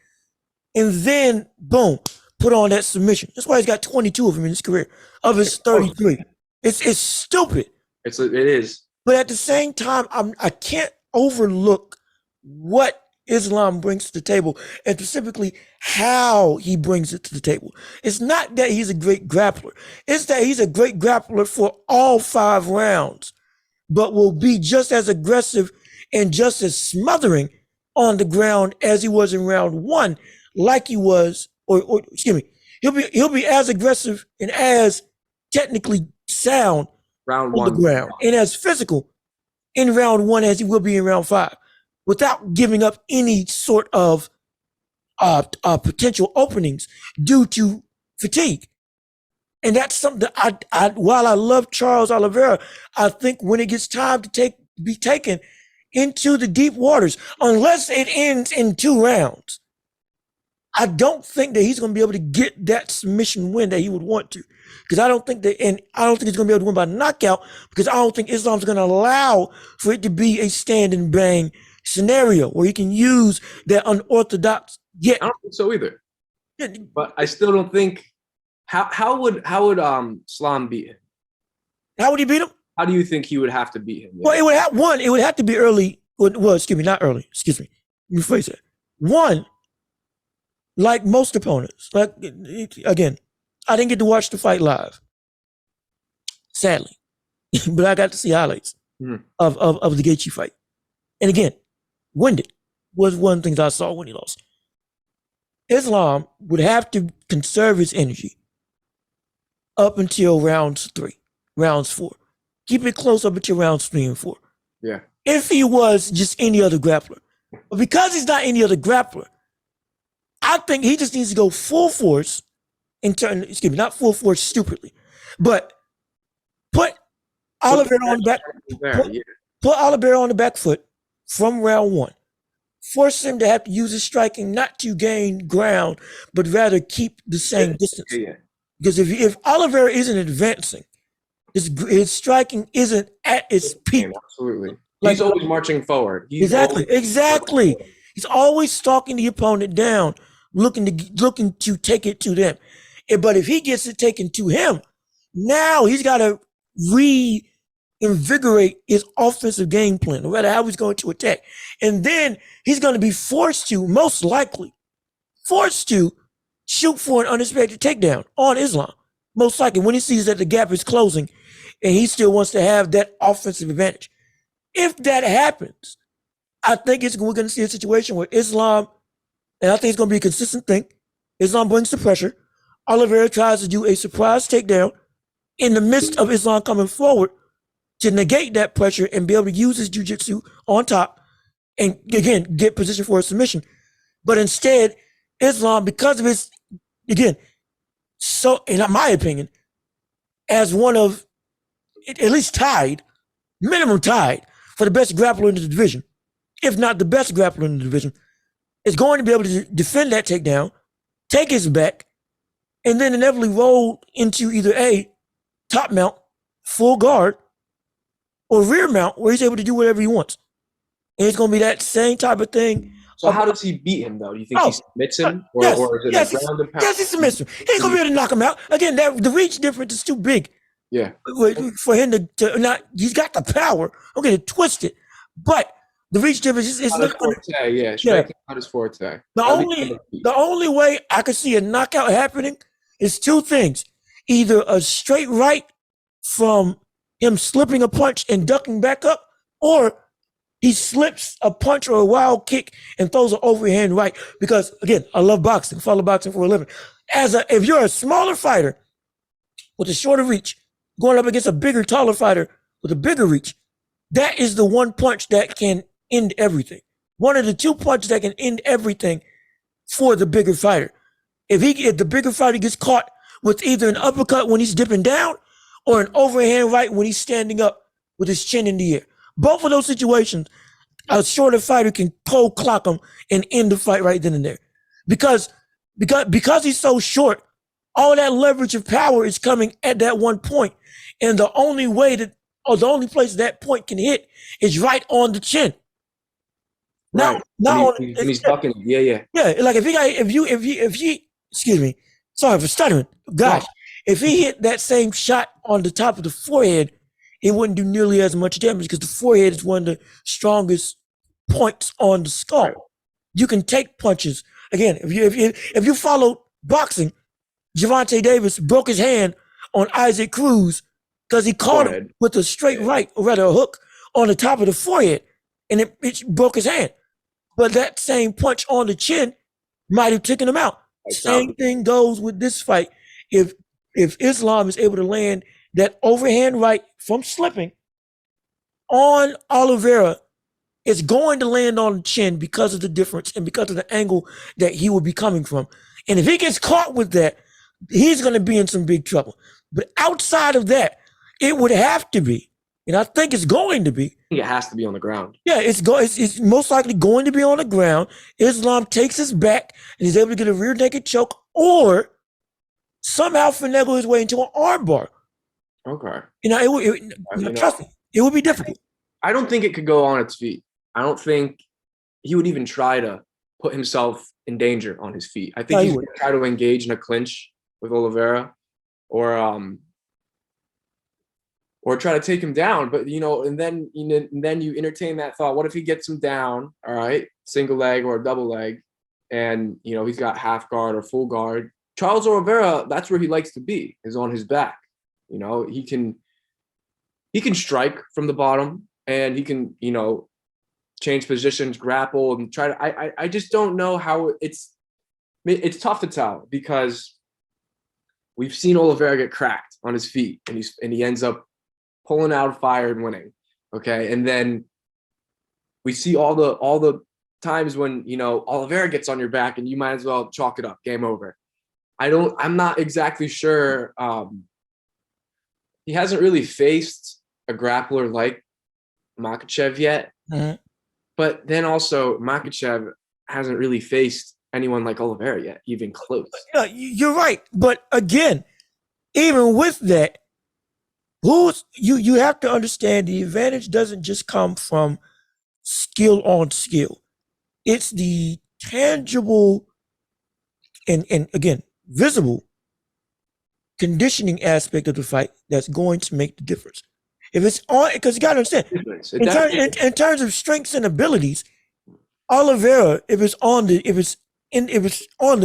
and then boom, put on that submission. That's why he's got 22 of them in his career of his 33. It's stupid. It is. But at the same time, I can't overlook what Islam brings to the table, and specifically how he brings it to the table. It's not that he's a great grappler. It's that he's a great grappler for all 5 rounds, but will be just as aggressive and just as smothering on the ground as he was in round 1, like he was, or excuse me, he'll be as aggressive and as technically sound round on the ground and as physical in round 1 as he will be in round 5, without giving up any sort of potential openings due to fatigue. And that's something that while I love Charles Oliveira, I think when it gets time to be taken into the deep waters, unless it ends in 2 rounds, I don't think that he's going to be able to get that submission win that he would want to. Because I don't think he's going to be able to win by knockout, because I don't think Islam's going to allow for it to be a stand and bang scenario where he can use that unorthodox. I don't think so either. But I still don't think. How would Islam beat him? How would he beat him? How do you think he would have to beat him? Well, it would have to be early. Well, excuse me, not early. Excuse me. Let me rephrase that. One, like most opponents, like again, I didn't get to watch the fight live, sadly, but I got to see highlights of the Gaethje fight. And again, winded was one of the things I saw when he lost. Islam would have to conserve his energy up until rounds 4. Keep it close up until rounds 3 and 4. Yeah. If he was just any other grappler. But because he's not any other grappler, I think he just needs to go full force not full force stupidly, but put Oliveira on the back. Put Oliveira on the back foot from round 1. Force him to have to use his striking not to gain ground, but rather keep the same distance. Yeah. Because if Oliveira isn't advancing, his striking isn't at its peak. Absolutely. He's always marching forward. Exactly. He's always stalking the opponent down, looking to take it to them. But if he gets it taken to him, now he's got to reinvigorate his offensive game plan, no matter how he's going to attack. And then he's going to be most likely forced to shoot for an unexpected takedown on Islam. Most likely when he sees that the gap is closing and he still wants to have that offensive advantage. If that happens, I think we're going to see a situation where Islam, and I think it's going to be a consistent thing, Islam brings the pressure. Oliveira tries to do a surprise takedown in the midst of Islam coming forward to negate that pressure and be able to use his jiu-jitsu on top and, again, get position for a submission. But instead, Islam, because of his, again, so in my opinion, as one of, at least minimum tied, for the best grappler in the division, if not the best grappler in the division, is going to be able to defend that takedown, take his back, and then inevitably roll into either A, top mount, full guard, or rear mount where he's able to do whatever he wants. And it's going to be that same type of thing. So how does he beat him, though? Do you think he submits him? Or is it yes, a ground and pound? Yes, he submits him. He ain't going to be able to knock him out. Again, the reach difference is too big. Yeah. For him to not, he's got the power. I'm going to twist it. But the reach difference is not going to. Yeah, striking out his forte. The only way I could see a knockout happening is two things. Either a straight right from him slipping a punch and ducking back up, or he slips a punch or a wild kick and throws an overhand right. Because again, I love boxing, follow boxing for a living. If you're a smaller fighter with a shorter reach, going up against a bigger, taller fighter with a bigger reach, that is the one punch that can end everything. One of the two punches that can end everything for the bigger fighter. If the bigger fighter gets caught with either an uppercut when he's dipping down or an overhand right when he's standing up with his chin in the air. Both of those situations, a shorter fighter can cold clock him and end the fight right then and there. Because he's so short, all that leverage of power is coming at that one point. And the only place that point can hit is right on the chin. Right. When he's bucking. Yeah. Yeah, like if he excuse me, sorry for stuttering. Gosh, if he hit that same shot on the top of the forehead, it wouldn't do nearly as much damage because the forehead is one of the strongest points on the skull. Right. You can take punches. Again, if you follow boxing, Gervonta Davis broke his hand on Isaac Cruz because he caught him with a straight right, or rather a hook, on the top of the forehead, and it broke his hand. But that same punch on the chin might have taken him out. Same thing goes with this fight. If Islam is able to land that overhand right from slipping on Oliveira, it's going to land on the chin because of the difference and because of the angle that he will be coming from. And if he gets caught with that, he's going to be in some big trouble. But outside of that, it would have to be, and I think it's going to be. It has to be on the ground. Yeah, it's most likely going to be on the ground. Islam takes his back and he's able to get a rear naked choke or somehow finagle his way into an armbar. Okay. Trust me, it would be difficult. I don't think it could go on its feet. I don't think he would even try to put himself in danger on his feet. I think he's going to try to engage in a clinch with Oliveira or try to take him down. But, and then you entertain that thought. What if he gets him down, all right, single leg or a double leg, and, he's got half guard or full guard. Charles Oliveira, that's where he likes to be, is on his back. He can strike from the bottom and he can, change positions, grapple, and try to. I just don't know how it's tough to tell because we've seen Oliveira get cracked on his feet and he ends up pulling out fire and winning. Okay. And then we see all the times when, Oliveira gets on your back and you might as well chalk it up, game over. I'm not exactly sure. He hasn't really faced a grappler like Makachev yet. Mm-hmm. But then also Makachev hasn't really faced anyone like Oliveira yet, even close. Yeah, you're right. But again, even with that, you have to understand the advantage doesn't just come from skill on skill. It's the tangible and again, visible conditioning aspect of the fight that's going to make the difference. If it's on, because you got to understand, in terms of strengths and abilities, Oliveira, if it's on the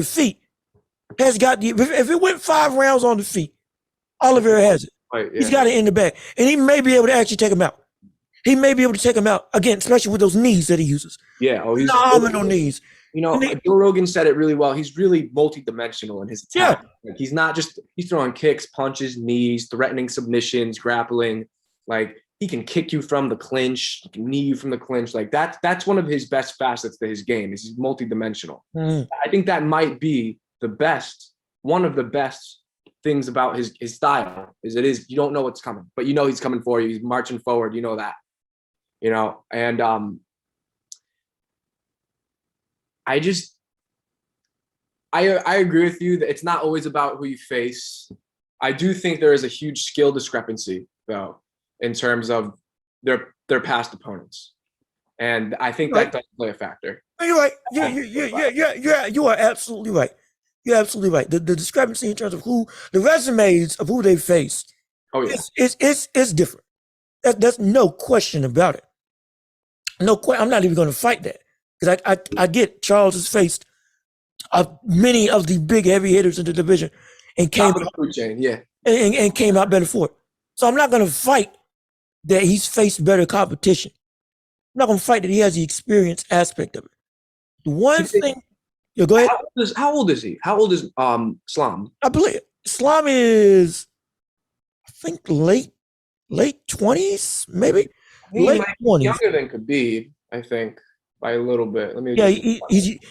feet, has got the. If it went 5 rounds on the feet, Oliveira has it. Right, yeah. He's got it in the bag, and he may be able to actually take him out. He may be able to take him out again, especially with those knees that he uses. Yeah, he's phenomenal knees. Joe Rogan said it really well. He's really multi-dimensional in his attack. Yeah. Like, he's throwing kicks, punches, knees, threatening submissions, grappling. Like, he can kick you from the clinch, he can knee you from the clinch. Like, that's one of his best facets to his game. Is he's multi-dimensional. Mm. I think that might be one of the best things about his style is you don't know what's coming, but he's coming for you. He's marching forward. You know that. And I just I agree with you that it's not always about who you face. I do think there is a huge skill discrepancy though in terms of their past opponents, and I think that does play a factor. You're right. You are absolutely right. You're absolutely right. The discrepancy in terms of who the resumes of who they faced. Oh yeah, it's different. There's no question about it. No question. I'm not even going to fight that because I get Charles has faced many of the big heavy hitters in the division and came top of the food chain, yeah, and came out better for it. So I'm not going to fight that he's faced better competition. I'm not going to fight that he has the experience aspect of it. The one thing, go ahead. How old is he? How old is Islam? I believe Islam is, I think late 20s, maybe late 20s. Younger than Khabib, I think, by a little bit. Let me. Yeah,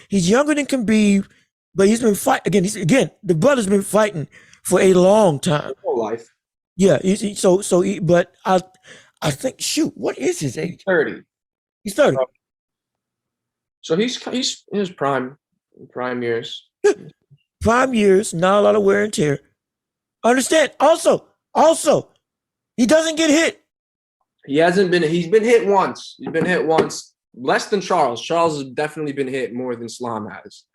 he's younger than Khabib, but he's been fighting again. The brother's been fighting for a long time. His whole life. Yeah, but I think, shoot, what is his age? 30. He's 30. So he's in his prime years. Prime years, not a lot of wear and tear. Understand? Also, he doesn't get hit. He's been hit once. He's been hit once. Less than Charles. Charles has definitely been hit more than Islam has.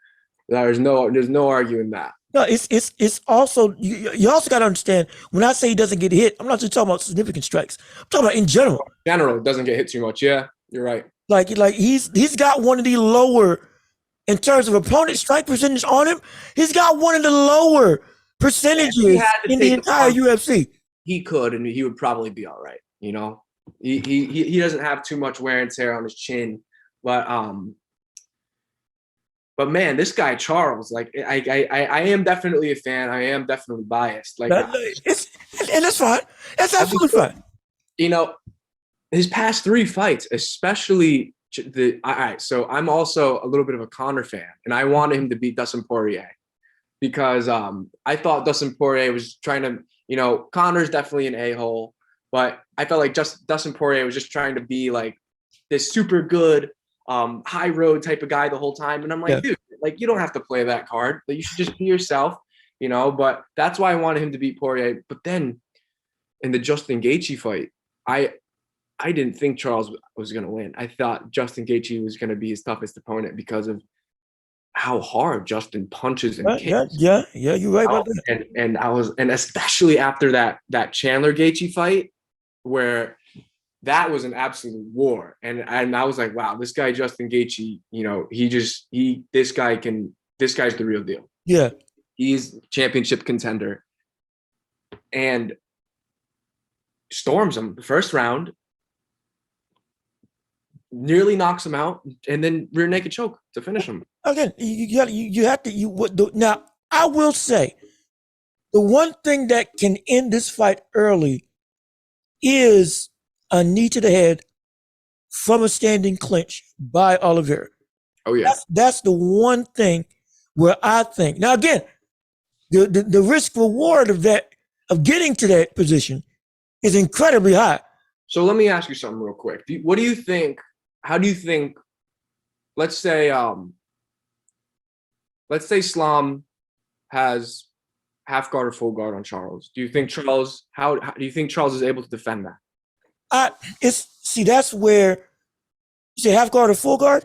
There's no arguing that. No, it's also you also got to understand when I say he doesn't get hit, I'm not just talking about significant strikes. I'm talking about in general. In general, it doesn't get hit too much. Yeah, you're right. Like he's got one of the lower in terms of opponent strike percentage on him. He's got one of the lower percentages in the entire UFC. He could, and he would probably be all right. You know, he doesn't have too much wear and tear on his chin, but man, this guy Charles, like I am definitely a fan. I am definitely biased. Like, and that's fine. That's absolutely fine. You know, his past 3 fights, especially all right. So I'm also a little bit of a Conor fan, and I wanted him to beat Dustin Poirier because I thought Dustin Poirier was trying to, Conor's definitely an a-hole, but I felt like Dustin Poirier was just trying to be like this super good high road type of guy the whole time. And I'm like, dude, like you don't have to play that card. Like, you should just be yourself, but that's why I wanted him to beat Poirier. But then in the Justin Gaethje fight, I didn't think Charles was going to win. I thought Justin Gaethje was going to be his toughest opponent because of how hard Justin punches and kicks. Yeah, you're right about that. And especially after that Chandler Gaethje fight, where that was an absolute war. And I was like, wow, this guy Justin Gaethje, this guy's the real deal. Yeah. He's championship contender. And storms him the first round, nearly knocks him out, and then rear naked choke to finish him. Again, you have to now. I will say, the one thing that can end this fight early is a knee to the head from a standing clinch by Oliveira. Oh yeah, that's the one thing where I think. Now again, the risk reward of getting to that position is incredibly high. So let me ask you something real quick. What do you think? How do you think? Let's say Islam has half guard or full guard on Charles. Do you think Charles? How do you think Charles is able to defend that? That's where you say half guard or full guard.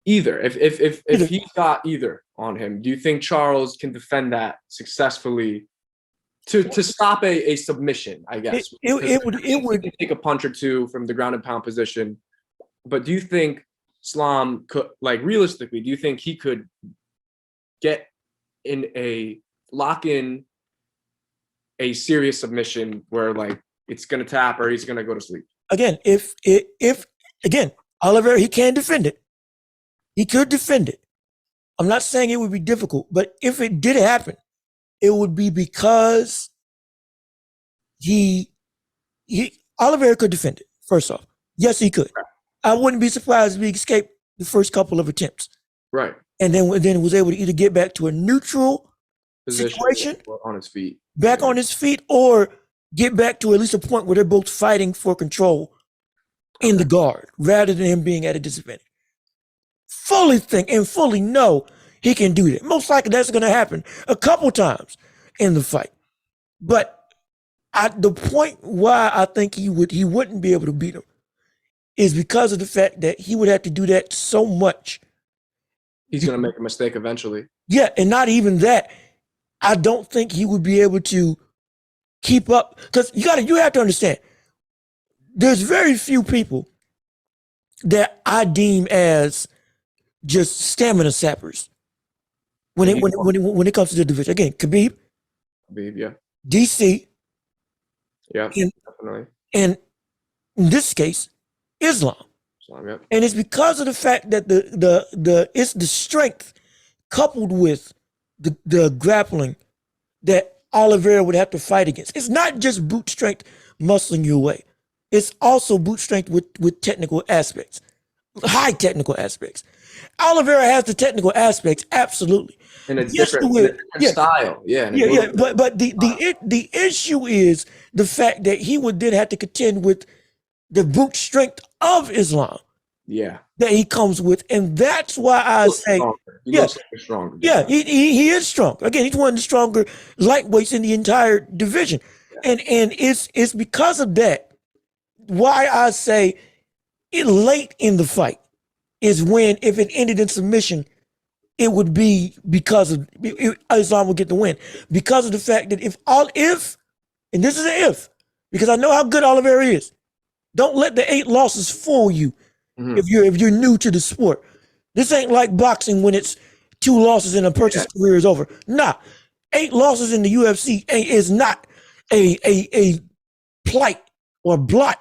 Either. If he's got either on him, do you think Charles can defend that successfully to stop a submission? I guess it would take a punch or two from the ground and pound position. But do you think Islam could, like, realistically, do you think he could lock in a serious submission where, like, it's going to tap or he's going to go to sleep? Again, if Oliveira, he can defend it. He could defend it. I'm not saying it would be difficult, but if it did happen, it would be because Oliveira could defend it, first off. Yes, he could. Right. I wouldn't be surprised if he escaped the first couple of attempts. Right. And then was able to either get back to a neutral situation, on his feet, on his feet, or get back to at least a point where they're both fighting for control in the guard, rather than him being at a disadvantage. fully think and fully know he can do that. Most likely that's going to happen a couple times in the fight. But the point why I think he wouldn't be able to beat him is because of the fact that he would have to do that so much. He's going to make a mistake eventually. Yeah, and not even that. I don't think he would be able to keep up, because you have to understand, there's very few people that I deem as just stamina sappers when it comes to the division. Again, Khabib, yeah, DC, yeah, definitely, and in this case, Islam. Yeah. And it's because of the fact that it's the strength coupled with the grappling that Oliveira would have to fight against. It's not just boot strength muscling your way. It's also boot strength with technical aspects, high technical aspects. Oliveira has the technical aspects, absolutely. In a different style. Yeah. But the issue is the fact that he would then have to contend with the boot strength of Islam. Yeah. That he comes with. And that's why I say, stronger. Yeah, he is strong. Again, he's one of the stronger lightweights in the entire division. Yeah. And it's because of that why I say it late in the fight is when, if it ended in submission, it would be because of Islam would get the win. Because of the fact that and this is an if, because I know how good Oliveira is. Don't let the 8 losses fool you. Mm-hmm. If you're new to the sport. This ain't like boxing when it's 2 losses and a person's career is over. Nah, 8 losses in the UFC is not a plight or blot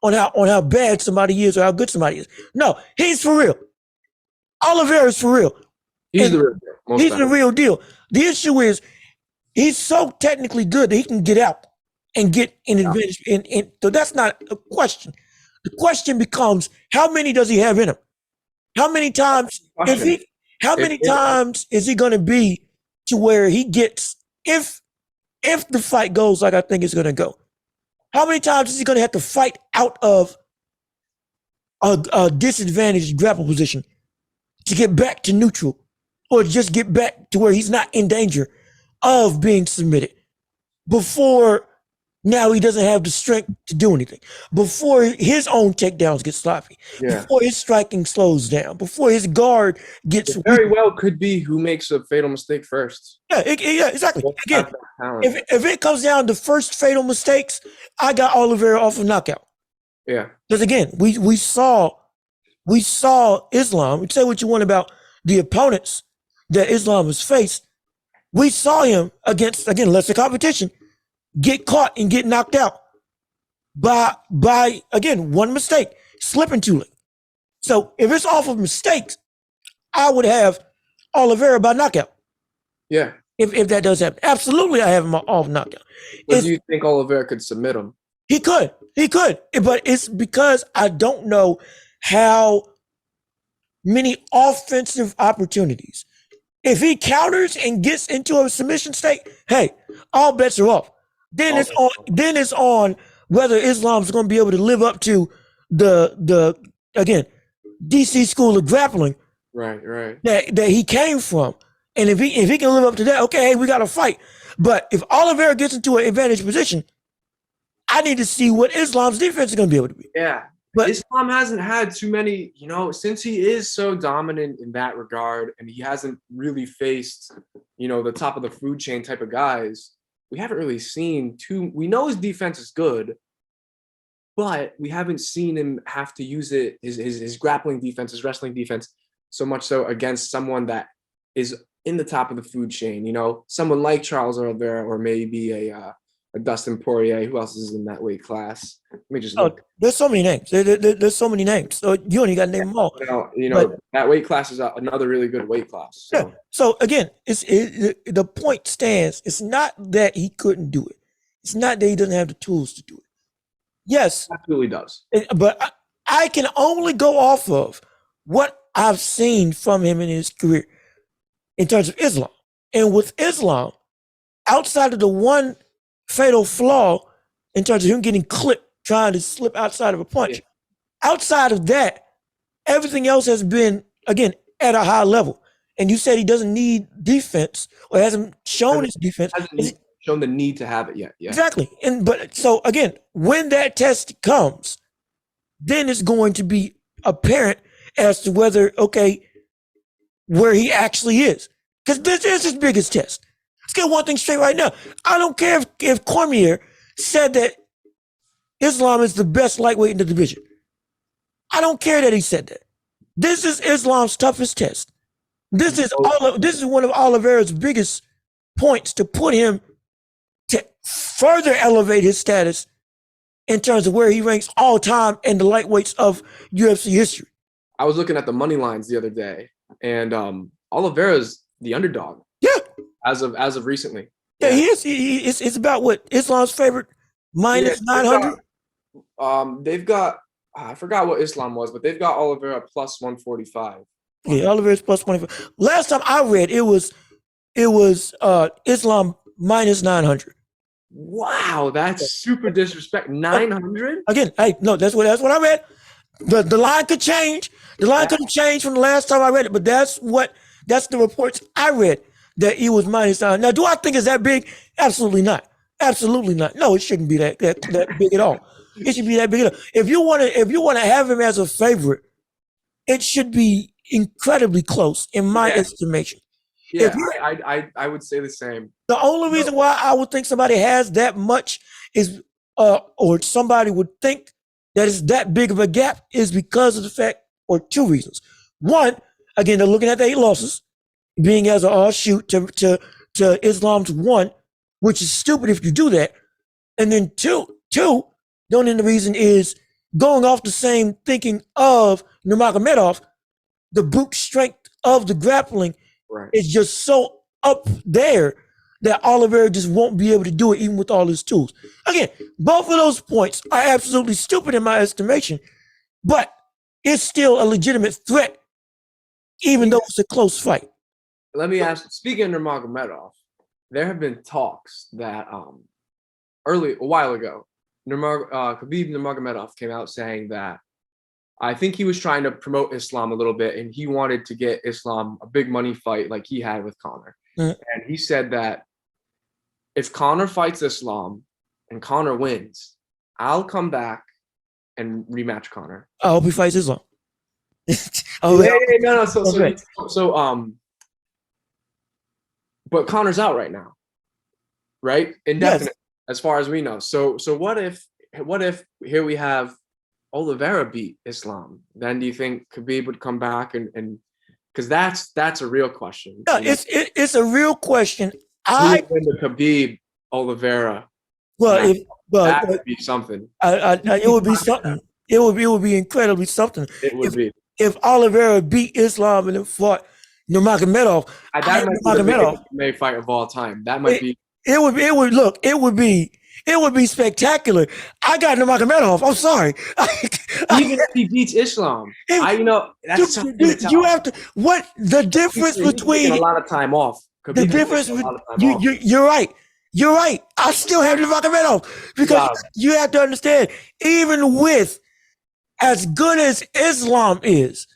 on how bad somebody is or how good somebody is. No, he's for real. Oliveira is for real. He's the real deal. He's the real deal. The issue is he's so technically good that he can get out and get an advantage. So that's not a question. The question becomes, how many does he have in him? How many times times is he going to be to where he gets, if the fight goes like I think it's going to go, how many times is he going to have to fight out of a disadvantaged grapple position to get back to neutral, or just get back to where he's not in danger of being submitted before now he doesn't have the strength to do anything, before his own takedowns get sloppy, before his striking slows down, before his guard gets it very well could be who makes a fatal mistake first. Yeah, exactly. Again, if it comes down to first fatal mistakes, I got Oliveira off of knockout. Yeah. Because again, we saw Islam. Say what you want about the opponents that Islam has faced. We saw him against, again, lesser competition, get caught and get knocked out by again, one mistake, slipping tooling. So if it's off of mistakes, I would have Oliveira by knockout. Yeah. If that does happen. Absolutely, I have him off knockout. But do you think Oliveira could submit him? He could. But it's because I don't know how many offensive opportunities. If he counters and gets into a submission state, hey, all bets are off. Then it's on whether Islam's going to be able to live up to the again, DC school of grappling, right, that he came from. And if he can live up to that, okay, hey, we got to fight. But if Oliveira gets into an advantage position, I need to see what Islam's defense is going to be able to be. Yeah. But Islam hasn't had too many, since he is so dominant in that regard, and he hasn't really faced, the top of the food chain type of guys. We haven't really seen we know his defense is good, but we haven't seen him have to use it, his grappling defense, his wrestling defense, so much so against someone that is in the top of the food chain, someone like Charles Oliveira, or maybe a Dustin Poirier. Who else is in that weight class? Let me just look. There's so many names. There's so many names. So you only got to name them all. That weight class is another really good weight class. So. Yeah. So again, the point stands. It's not that he couldn't do it. It's not that he doesn't have the tools to do it. Yes, absolutely does. But I can only go off of what I've seen from him in his career in terms of Islam. And with Islam, outside of the one fatal flaw in terms of him getting clipped trying to slip outside of a punch, outside of that, everything else has been, again, at a high level. And you said he doesn't need defense or hasn't shown his defense. Hasn't shown the need to have it yet. Yeah. Exactly. But so again, when that test comes, then it's going to be apparent as to whether, where he actually is. Because this is his biggest test. Let's get one thing straight right now. I don't care if Cormier said that Islam is the best lightweight in the division. I don't care that he said that. This is Islam's toughest test. This is one of Oliveira's biggest points to put him to further elevate his status in terms of where he ranks all time in the lightweights of UFC history. I was looking at the money lines the other day, and Oliveira's the underdog. Yeah. As of recently. Yeah, he is. It's about what? Islam's favorite minus 900? They've got I forgot what Islam was, but they've got Oliveira plus 145. Yeah, Oliveira's plus 145. Last time I read it was Islam minus 900. Wow, that's super disrespect. 900? Again, that's what I read. The line could change. The line could have changed from the last time I read it, but that's the reports I read, that he was minus 900. Now, do I think it's that big? Absolutely not. Absolutely not. No, it shouldn't be that big at all. It should be that big at all. If you want to have him as a favorite, it should be incredibly close in my estimation. Yeah, I would say the same. The only reason why I would think somebody has that much is, or somebody would think that it's that big of a gap, is because of the fact, or two reasons. One, again, they're looking at the 8 losses, being as an offshoot to Islam's 1, which is stupid if you do that. And then two, the only reason is going off the same thinking of Nurmagomedov, the brute strength of the grappling is just so up there that Oliveira just won't be able to do it even with all his tools. Again, both of those points are absolutely stupid in my estimation, but it's still a legitimate threat, even though it's a close fight. Let me ask, speaking of Nurmagomedov, there have been talks that a while ago, Khabib Nurmagomedov came out saying that I think he was trying to promote Islam a little bit, and he wanted to get Islam a big money fight like he had with Conor. And he said that if Conor fights Islam and Conor wins, I'll come back and rematch Conor. I hope he fights Islam. But Conor's out right now, right? Indefinite, as far as we know. So what if here we have Oliveira beat Islam? Then do you think Khabib would come back and because that's a real question. Yeah, it's a real question. I win the Khabib Oliveira. Well, that would be something. It would be something. It would be incredibly something. It would be if Oliveira beat Islam and then fought Nurmagomedov. That might be the biggest fight of all time. That might be. It would be spectacular. I got Nurmagomedov. I'm sorry. Even if he beats Islam, that's you have to. What the difference between a lot of time off? The difference. You're right. You're right. I still have Nurmagomedov because you have to understand. Even with as good as Islam is,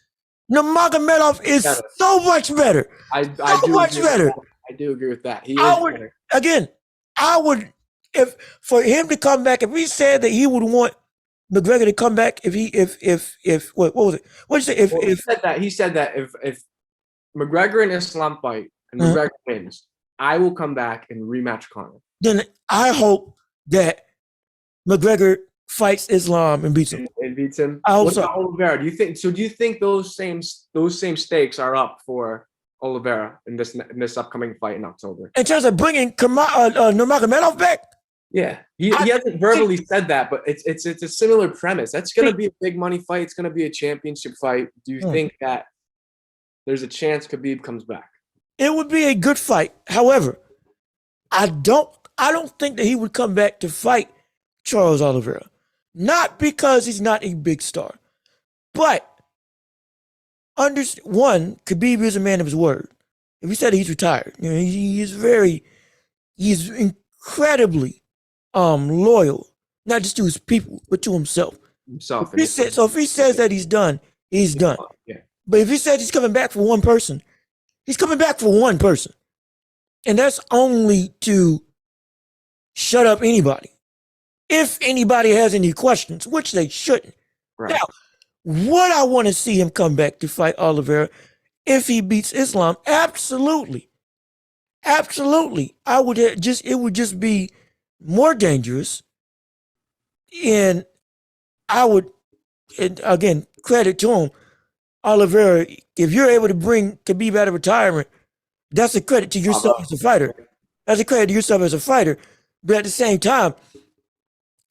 Nurmagomedov is so much better. I do agree with that. I would, if for him to come back, if he said that he would want McGregor to come back, if what was it? What did you say? He said that if McGregor and Islam fight and McGregor wins, I will come back and rematch Conor. Then I hope that McGregor fights Islam and beats him. I hope so. Oliveira, do you think those same stakes are up for Oliveira in this upcoming fight in October? In terms of bringing Nurmagomedov back? Yeah, he hasn't verbally said that, but it's a similar premise. That's going to be a big money fight. It's going to be a championship fight. Do you think that there's a chance Khabib comes back? It would be a good fight. However, I don't think that he would come back to fight Charles Oliveira. Not because he's not a big star, but Khabib is a man of his word. If he said he's retired, he's incredibly loyal, not just to his people, but to himself. If he says that he's done, he's done. Yeah. But if he said he's coming back for one person, he's coming back for one person. And that's only to shut up anybody. If anybody has any questions, which they shouldn't. Right. Now, would I want to see him come back to fight Oliveira if he beats Islam? Absolutely. Absolutely. It would just be more dangerous. And I would, and again, credit to him, Oliveira, if you're able to bring Khabib out of retirement, that's a credit to yourself as a fighter. That's a credit to yourself as a fighter. But at the same time,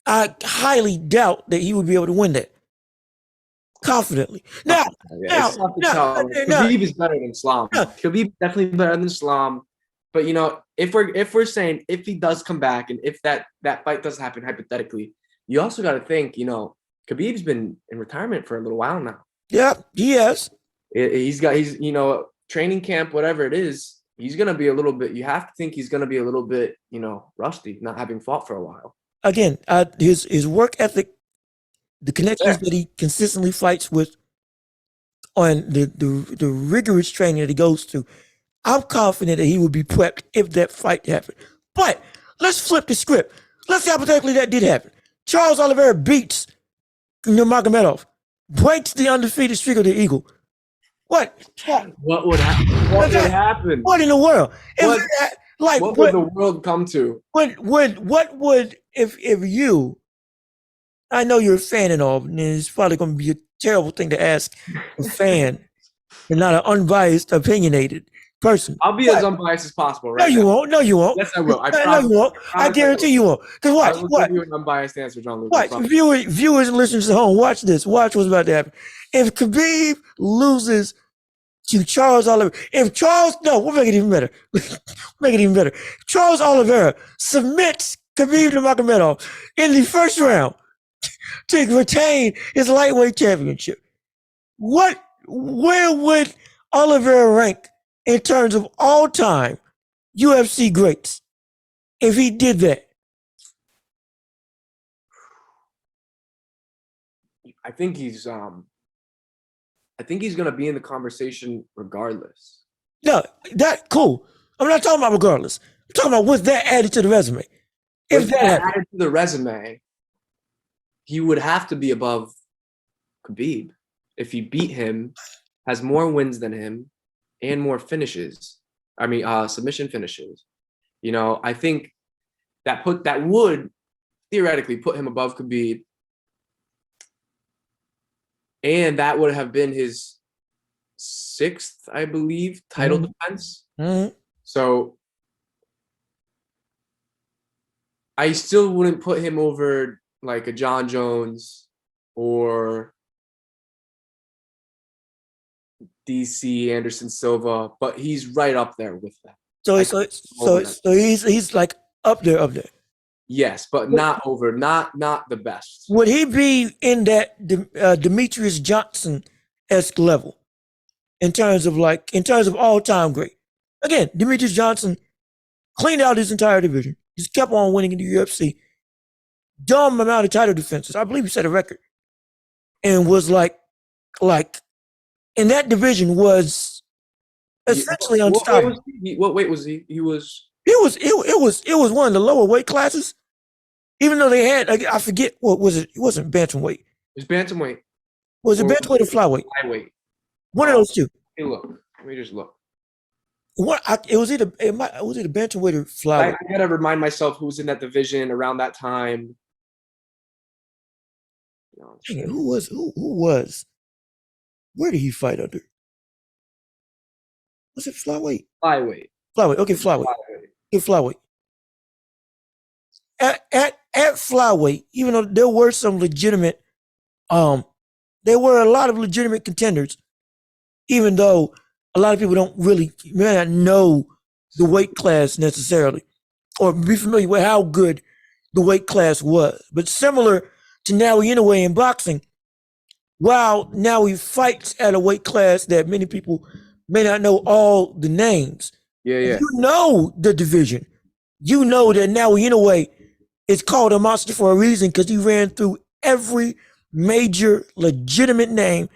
I highly doubt that he would be able to win that confidently. Now, Khabib is better than Islam. Khabib is definitely better than Islam. But you know, if we're saying if he does come back and if that fight does happen hypothetically, you also got to think, you know, Khabib's been in retirement for a little while now. Yeah, he has. He's you know, training camp, whatever it is, he's gonna be a little bit. You have to think he's gonna be a little bit, you know, rusty, not having fought for a while. Again, his work ethic, the connections that he consistently fights with, on the rigorous training that he goes through, I'm confident that he would be prepped if that fight happened. But let's flip the script. Let's say hypothetically that did happen. Charles Oliveira beats Makhachev, breaks the undefeated streak of the Eagle. What would happen? What would happen? What in the world? What would the world come to? What would if you? I know you're a fan and all, and it's probably going to be a terrible thing to ask a fan and not an unbiased, opinionated person. I'll be as unbiased as possible, right? No, you won't. No, you won't. Yes, I will. No, you won't. I guarantee you won't. Because watch. I will give you an unbiased answer, John Lucas. Watch. Viewers and listeners at home, watch this. Watch what's about to happen. If Khabib loses to Charles Oliveira, we'll make it even better. Make it even better. Charles Oliveira submits Khabib Nurmagomedov in the first round to retain his lightweight championship. Where would Oliveira rank in terms of all-time UFC greats if he did that? I think he's going to be in the conversation regardless. No, cool. I'm not talking about regardless. I'm talking about with that added to the resume. If that added to the resume, he would have to be above Khabib. If he beat him, has more wins than him, and more finishes. I mean, submission finishes. You know, I think that would theoretically put him above Khabib. And that would have been his 6th, I believe, title defense. Mm-hmm. So I still wouldn't put him over like a John Jones or DC Anderson Silva, but he's right up there with that. So he's like up there. Yes, but not over, not the best. Would he be in that Demetrius Johnson-esque level in terms of all-time great? Again, Demetrius Johnson cleaned out his entire division. He's kept on winning in the UFC. Dumb amount of title defenses. I believe he set a record. And was like in that division was essentially unstoppable. What weight was he? He was one of the lower weight classes. Even though they had, I forget what was it. It wasn't bantamweight. It was bantamweight. Was it bantamweight or flyweight? Flyweight. One of those two. Hey, look. Let me just look. It was either bantamweight or flyweight. I gotta remind myself who was in that division around that time. Dang it, who was? Where did he fight under? Was it flyweight? Flyweight. Okay, flyweight. Okay, flyweight. At flyweight, even though there were some legitimate, there were a lot of legitimate contenders, even though a lot of people may not know the weight class necessarily, or be familiar with how good the weight class was. But similar to Naoya Inoue in boxing, while Naoya fights at a weight class that many people may not know all the names. Yeah. You know the division. You know that Naoya Inoue is called a monster for a reason because he ran through every major legitimate name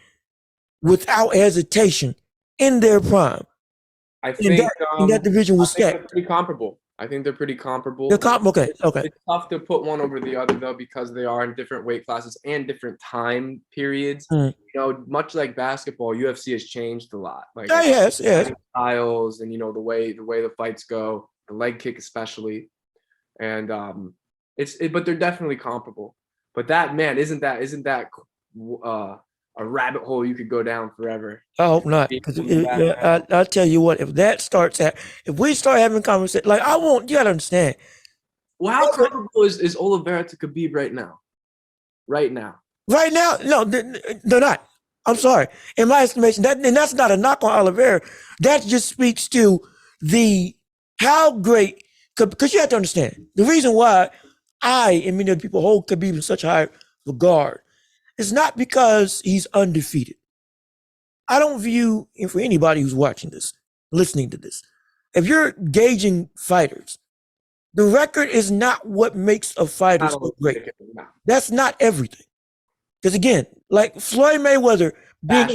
without hesitation in their prime. I think in that division was they're stacked. pretty comparable. I think they're pretty comparable. Okay. It's tough to put one over the other though because they are in different weight classes and different time periods. Mm. You know, much like basketball, UFC has changed a lot. Like yes. styles and the way the fights go, the leg kick especially, and but they're definitely comparable. But that, man, isn't that a rabbit hole you could go down forever? I hope not. Because I'll tell you what, if we start having conversations, like you gotta understand. Well, how comparable is Oliveira to Khabib right now? Right now? No, they're not. I'm sorry. In my estimation, that's not a knock on Oliveira. That just speaks to how great, because you have to understand, the reason why I and many other people hold Khabib in such high regard is not because he's undefeated. I don't view, and for anybody who's watching this, listening to this, if you're gauging fighters, the record is not what makes a fighter so great. That's not everything. Because again, like Floyd Mayweather being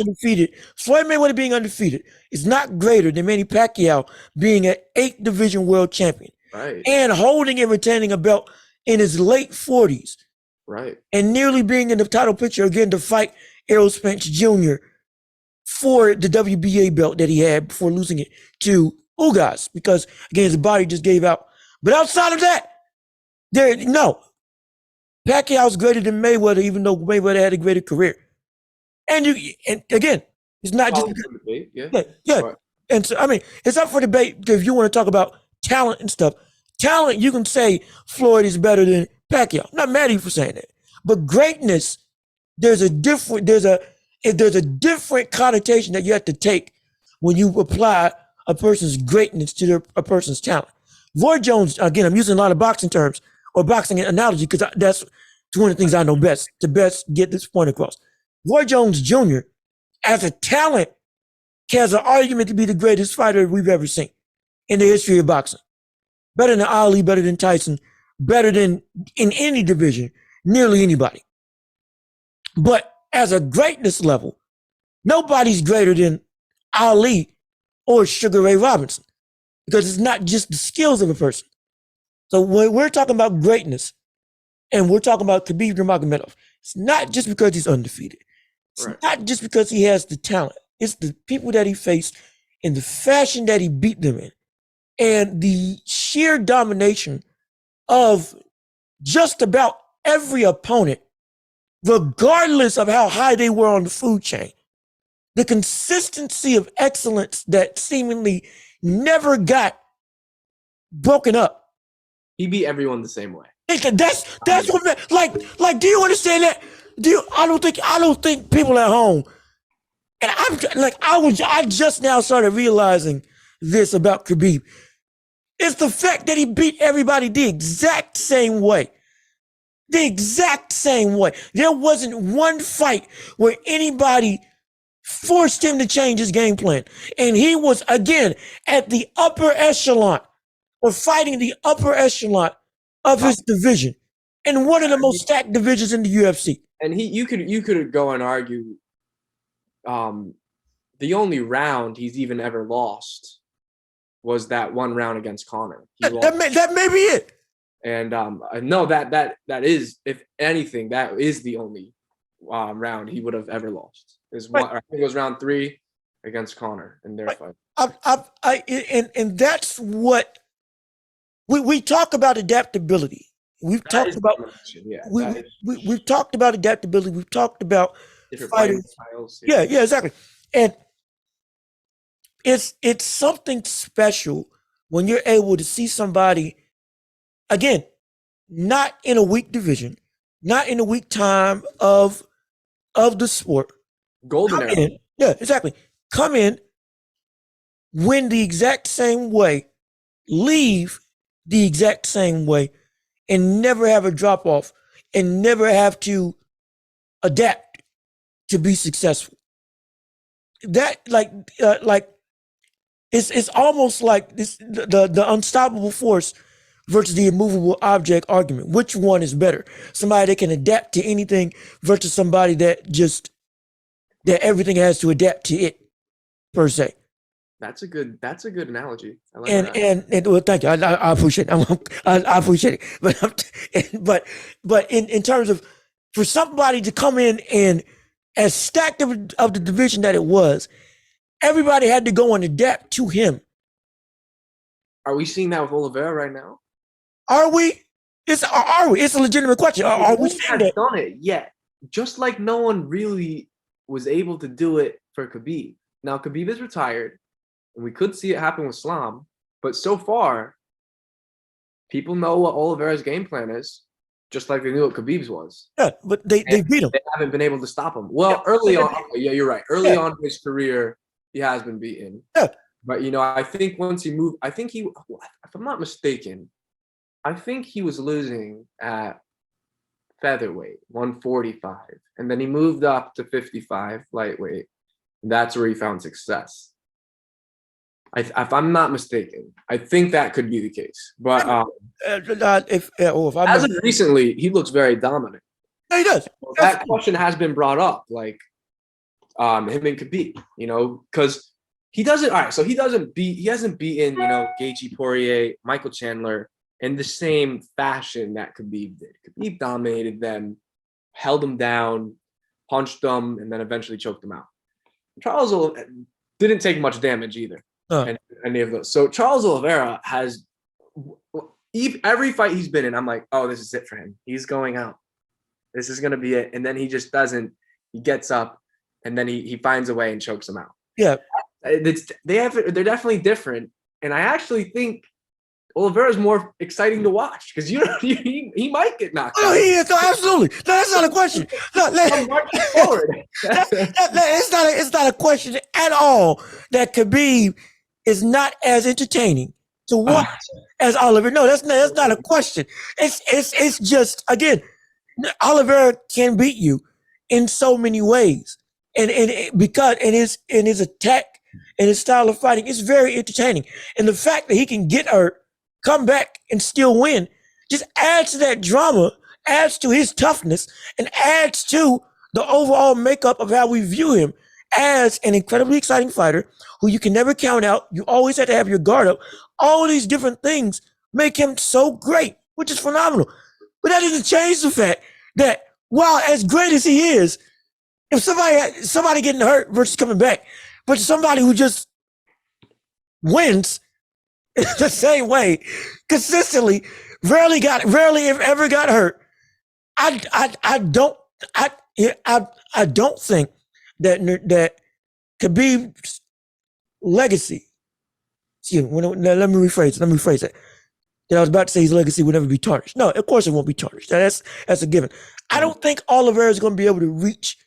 undefeated is not greater than Manny Pacquiao being an 8th division world champion. Right. And holding and retaining a belt in his late 40s. Right. And nearly being in the title picture again to fight Errol Spence Jr. for the WBA belt that he had before losing it to Ugas, because again his body just gave out. But outside of that, Pacquiao's greater than Mayweather, even though Mayweather had a greater career. And again, it's not just debate, yeah. And so I mean, it's up for debate if you want to talk about talent and stuff. Talent, you can say Floyd is better than Pacquiao. I'm not mad at you for saying that. But greatness, there's a different connotation that you have to take when you apply a person's greatness to a person's talent. Roy Jones, again, I'm using a lot of boxing terms or boxing analogy because that's one of the things I know best to best get this point across. Roy Jones Jr., as a talent, has an argument to be the greatest fighter we've ever seen in the history of boxing. Better than Ali, better than Tyson, better than in any division, nearly anybody. But as a greatness level, nobody's greater than Ali or Sugar Ray Robinson, because it's not just the skills of a person. So when we're talking about greatness and we're talking about Khabib Nurmagomedov, it's not just because he's undefeated. It's not just because he has the talent. It's the people that he faced and the fashion that he beat them in and the sheer domination of just about every opponent, regardless of how high they were on the food chain. The consistency of excellence that seemingly never got broken up. He beat everyone the same way. That's what, like. Do you understand that? I don't think people at home. And I just now started realizing this about Khabib. It's the fact that he beat everybody the exact same way. The exact same way. There wasn't one fight where anybody forced him to change his game plan. And he was, again, at the upper echelon, or fighting the upper echelon of his division, in one of the most stacked divisions in the UFC. And you could go and argue the only round he's even ever lost was that one round against Conor. That may be it. And no, that is, if anything, that is the only round he would have ever lost. I think it was round 3 against Conor in their fight. And that's what we talk about adaptability. We've talked about we've talked about adaptability. We've talked about different fighters. Styles. Yeah, exactly. And it's something special when you're able to see somebody, again, not in a weak division, not in a weak time of the sport. Golden era. Yeah, exactly. Come in, win the exact same way, leave the exact same way, and never have a drop off and never have to adapt to be successful. That it's almost like the unstoppable force versus the immovable object argument. Which one is better? Somebody that can adapt to anything versus somebody that just that everything has to adapt to it per se. That's a good analogy. I like And that. and well, thank you. I appreciate it. I appreciate it. But in terms of for somebody to come in and as stacked of the division that it was, everybody had to go and adapt to him. Are we seeing that with Oliveira right now? Are we? Are we? It's a legitimate question. Are we seeing that? Done it yet? Just like no one really was able to do it for Khabib. Now Khabib is retired, and we could see it happen with Islam. But so far, people know what Oliveira's game plan is, just like they knew what Khabib's was. Yeah, but they beat him. They haven't been able to stop him. Well, early on, yeah, you're right. Early on in his career, he has been beaten. Yeah. But I think once he moved, I think if I'm not mistaken, I think he was losing at featherweight, 145, and then he moved up to 55 lightweight. And that's where he found success. If I'm not mistaken, I think that could be the case. But as of recently, he looks very dominant. Yeah, he does. So that question has been brought up, like him and Khabib, because he doesn't. All right, so he hasn't beaten, Gaethje, Poirier, Michael Chandler in the same fashion that Khabib did. Khabib dominated them, held them down, punched them, and then eventually choked them out. Charles didn't take much damage either. Any of those. So Charles Oliveira has every fight he's been in, I'm like, oh, this is it for him. He's going out. This is going to be it. And then he just doesn't. He gets up, and then he finds a way and chokes him out. Yeah. They're definitely different. And I actually think Oliveira is more exciting to watch because he might get knocked out. Oh, he is. No, absolutely. No, that's not a question. No, it's not a question at all that Khabib is not as entertaining to watch as Oliveira. No, that's not a question. It's just, again, Oliveira can beat you in so many ways, and because in his attack and his style of fighting, it's very entertaining. And the fact that he can get hurt, come back, and still win just adds to that drama, adds to his toughness, and adds to the overall makeup of how we view him as an incredibly exciting fighter who you can never count out. You always have to have your guard up. All these different things make him so great, which is phenomenal. But that doesn't change the fact that while as great as he is, if somebody getting hurt versus coming back, versus somebody who just wins the same way consistently, rarely if ever got hurt. I don't think that Khabib's legacy. Let me rephrase it. That I was about to say his legacy would never be tarnished. No, of course it won't be tarnished. That's a given. I don't think Oliveira is going to be able to reach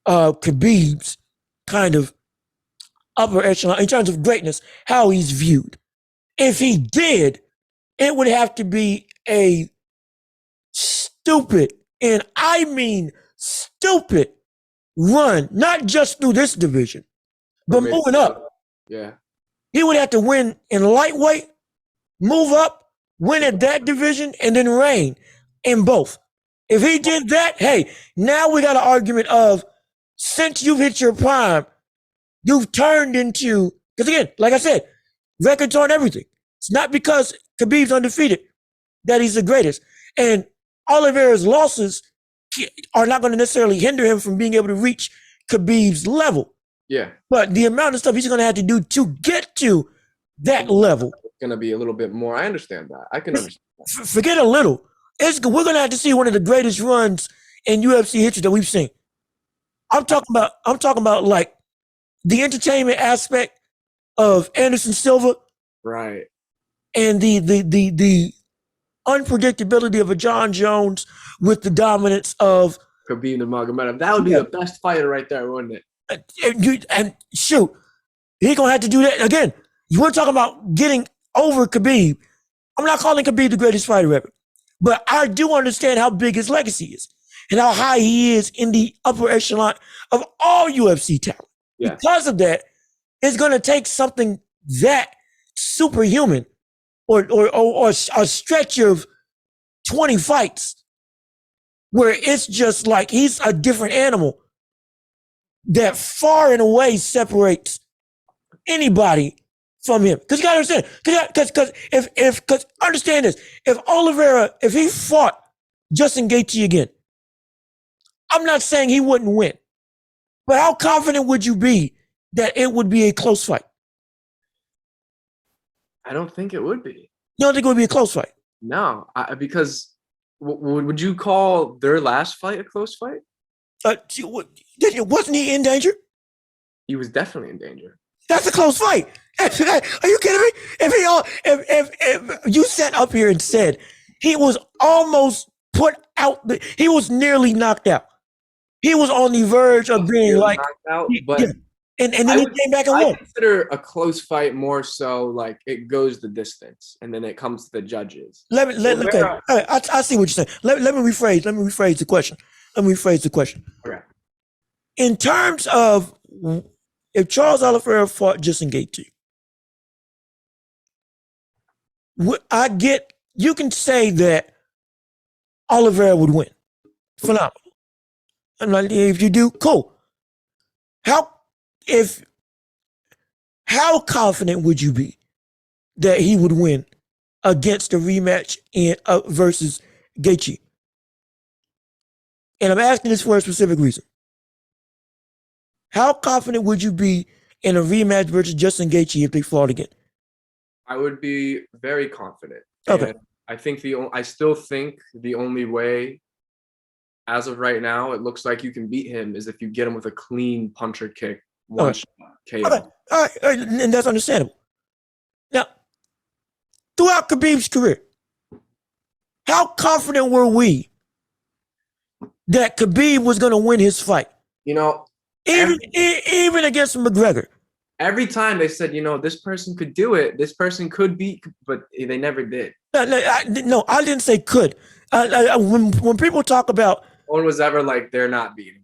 Khabib's kind of upper echelon in terms of greatness, how he's viewed. If he did, it would have to be a stupid, and I mean stupid, run, not just through this division, but moving up. Yeah. He would have to win in lightweight, move up, win at that division, and then reign in both. If he did that, hey, now we got an argument of, since you've hit your prime, you've turned into, because again, like I said, records on everything. It's not because Khabib's undefeated that he's the greatest. And Oliveira's losses are not going to necessarily hinder him from being able to reach Khabib's level. Yeah. But the amount of stuff he's going to have to do to get to that level. It's going to be a little bit more. I understand that. I can understand that. Forget a little. We're going to have to see one of the greatest runs in UFC history that we've seen. I'm talking about like the entertainment aspect of Anderson Silva. Right. And the unpredictability of a John Jones with the dominance of Khabib Nurmagomedov. That would be the best fighter right there, wouldn't it? And shoot, he gonna have to do that again. You want to talk about getting over Khabib? I'm not calling Khabib the greatest fighter ever, but I do understand how big his legacy is and how high he is in the upper echelon of all UFC talent. Yeah. Because of that, it's gonna take something that superhuman or a stretch of 20 fights where it's just like he's a different animal that far and away separates anybody from him. Because you gotta understand, because understand this, if Oliveira, if he fought Justin Gaethje again, I'm not saying he wouldn't win, but how confident would you be that it would be a close fight? I don't think it would be. You don't think it would be a close fight? No, because would you call their last fight a close fight? Wasn't he in danger? He was definitely in danger. That's a close fight. Are you kidding me? If you sat up here and said he was almost put out, he was nearly knocked out. He was on the verge of being like knocked out, but yeah. And then he came back and won. I consider a close fight more so like it goes the distance, and then it comes to the judges. Okay. I see what you're saying. Let me rephrase the question. Okay. In terms of if Charles Oliveira fought Justin Gaethje, you can say that Oliveira would win. Phenomenal. I'm like, if you do, cool. How confident would you be that he would win against a rematch versus Gaethje? And I'm asking this for a specific reason. How confident would you be in a rematch versus Justin Gaethje if they fought again? I would be very confident. Okay. And I still think the only way, as of right now, it looks like you can beat him is if you get him with a clean puncher kick, one shot KO. All right, and that's understandable. Now, throughout Khabib's career, how confident were we that Khabib was going to win his fight? You know, even against McGregor. Every time they said, this person could do it, this person could beat, but they never did. No, I didn't say could. When people talk about, no one was ever like they're not beating him.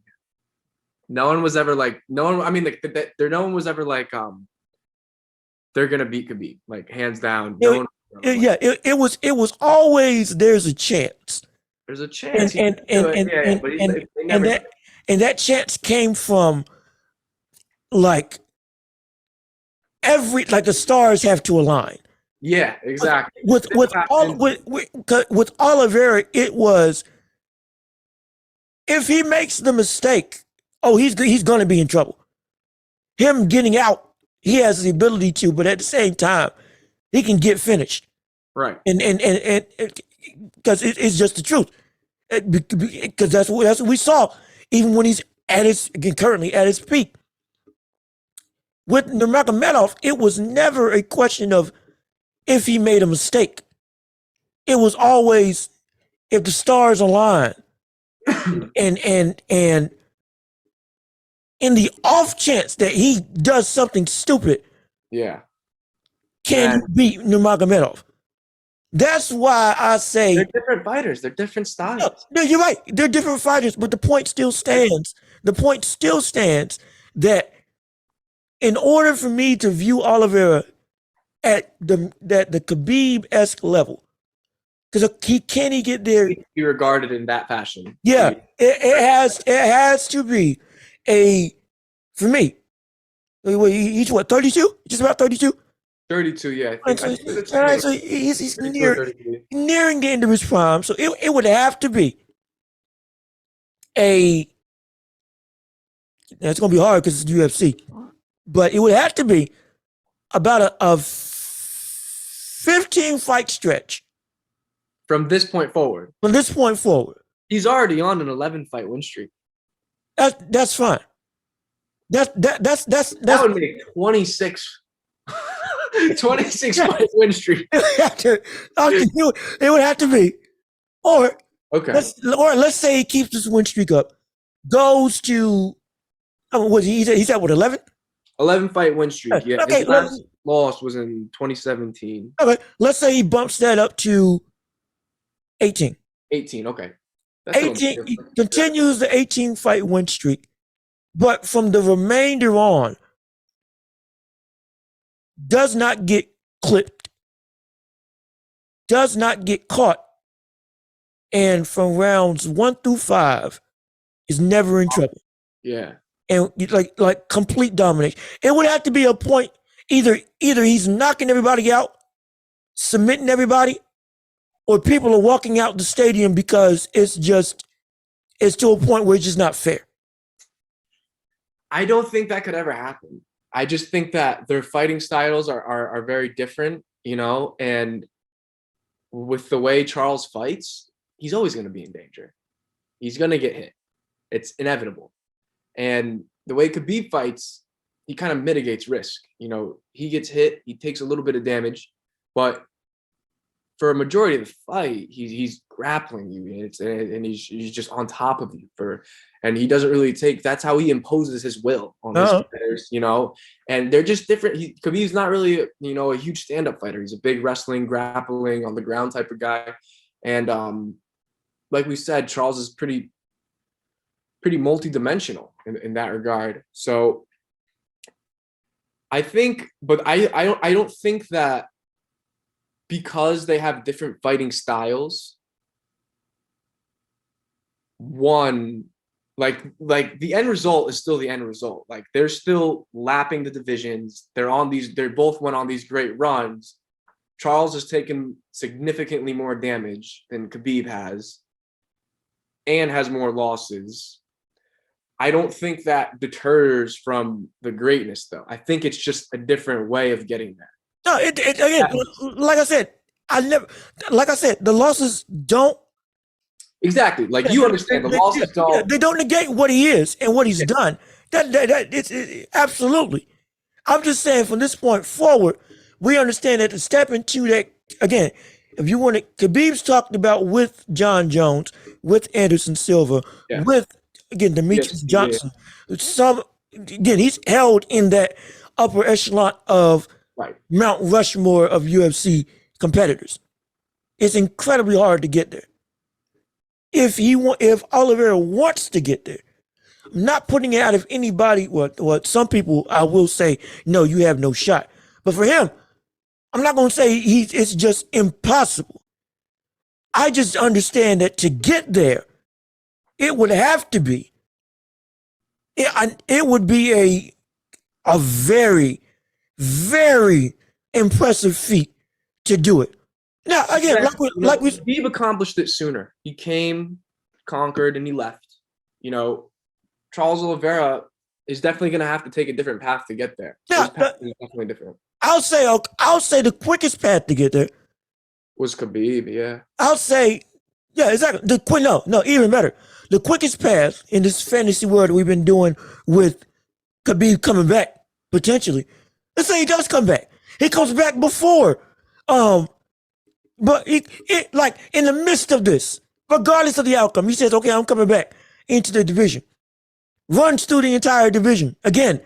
No one was ever like no one was ever like they're gonna beat Khabib, like hands down. It was always there's a chance. There's a chance. And that chance came from like the stars have to align. Yeah, exactly. With Oliveira, it was if he makes the mistake, he's going to be in trouble. Him getting out, he has the ability to, but at the same time, he can get finished. Right. And because it's just the truth. Because that's what we saw, even when he's currently at his peak. With Makhachev, it was never a question of if he made a mistake. It was always if the stars align. and in the off chance that he does something stupid, can you beat Nurmagomedov? That's why I say they're different fighters. They're different styles. No, you're right. They're different fighters, but the point still stands. The point still stands that in order for me to view Oliveira at the Khabib-esque level, because can he get there? Be regarded in that fashion. Yeah, it has to be for me. He's what, 32? Just about 32? 32, yeah. So he's nearing the end of his prime. So it would have to be it's going to be hard because it's UFC. But it would have to be about a 15 fight stretch. From this point forward. He's already on an 11 fight win streak. That's fine. That would make 26 fight win streak. It would have to be. Or let's say he keeps this win streak up. Goes to he's at what, 11? 11 fight win streak. Yeah. Okay, his last loss was in 2017. Okay. Let's say he bumps that up to 18. 18, okay. That's 18 continues the 18 fight win streak. But from the remainder on, does not get clipped, does not get caught, and from rounds 1 through 5 is never in trouble. Yeah. and like complete domination. It would have to be a point either he's knocking everybody out, submitting everybody, or people are walking out the stadium because it's to a point where it's just not fair. I don't think that could ever happen. I just think that their fighting styles are very different, and with the way Charles fights, he's always going to be in danger. He's going to get hit. It's inevitable. And the way Khabib fights, he kind of mitigates risk. He gets hit, he takes a little bit of damage, but for a majority of the fight, he's grappling you, and he's just on top of you and he doesn't really take. That's how he imposes his will on his fighters, And they're just different. Khabib's not really a huge stand-up fighter. He's a big wrestling, grappling on the ground type of guy, and like we said, Charles is pretty multi-dimensional in that regard. So I think, but I don't think that because they have different fighting styles, one, like the end result is still the end result. Like they're still lapping the divisions. They both went on these great runs. Charles has taken significantly more damage than Khabib has and has more losses. I don't think that deters from the greatness, though. I think it's just a different way of getting there. No, again, like I said, the losses don't. Exactly. Like you understand, the losses don't. They don't negate what he is and what he's done. It's absolutely. I'm just saying from this point forward, we understand that to step into that, again, if you want to, Khabib's talked about with John Jones, with Anderson Silva, with, again, Demetrius Johnson. Again, he's held in that upper echelon of Mount Rushmore of UFC competitors. It's incredibly hard to get there. If Oliveira wants to get there, I'm not putting it out of anybody. What some people, I will say, no, you have no shot. But for him, I'm not going to say it's just impossible. I just understand that to get there, it would have to be. It would be a very, very impressive feat to do it. Now, again, Khabib accomplished it sooner. He came, conquered, and he left. Charles Oliveira is definitely going to have to take a different path to get there. His path is definitely different. I'll say the quickest path to get there was Khabib. Yeah. I'll say, yeah, exactly. No, even better. The quickest path in this fantasy world we've been doing with Khabib coming back potentially. Let's say he does come back. He comes back before, but it like in the midst of this, regardless of the outcome, he says, "Okay, I'm coming back into the division." Runs through the entire division again.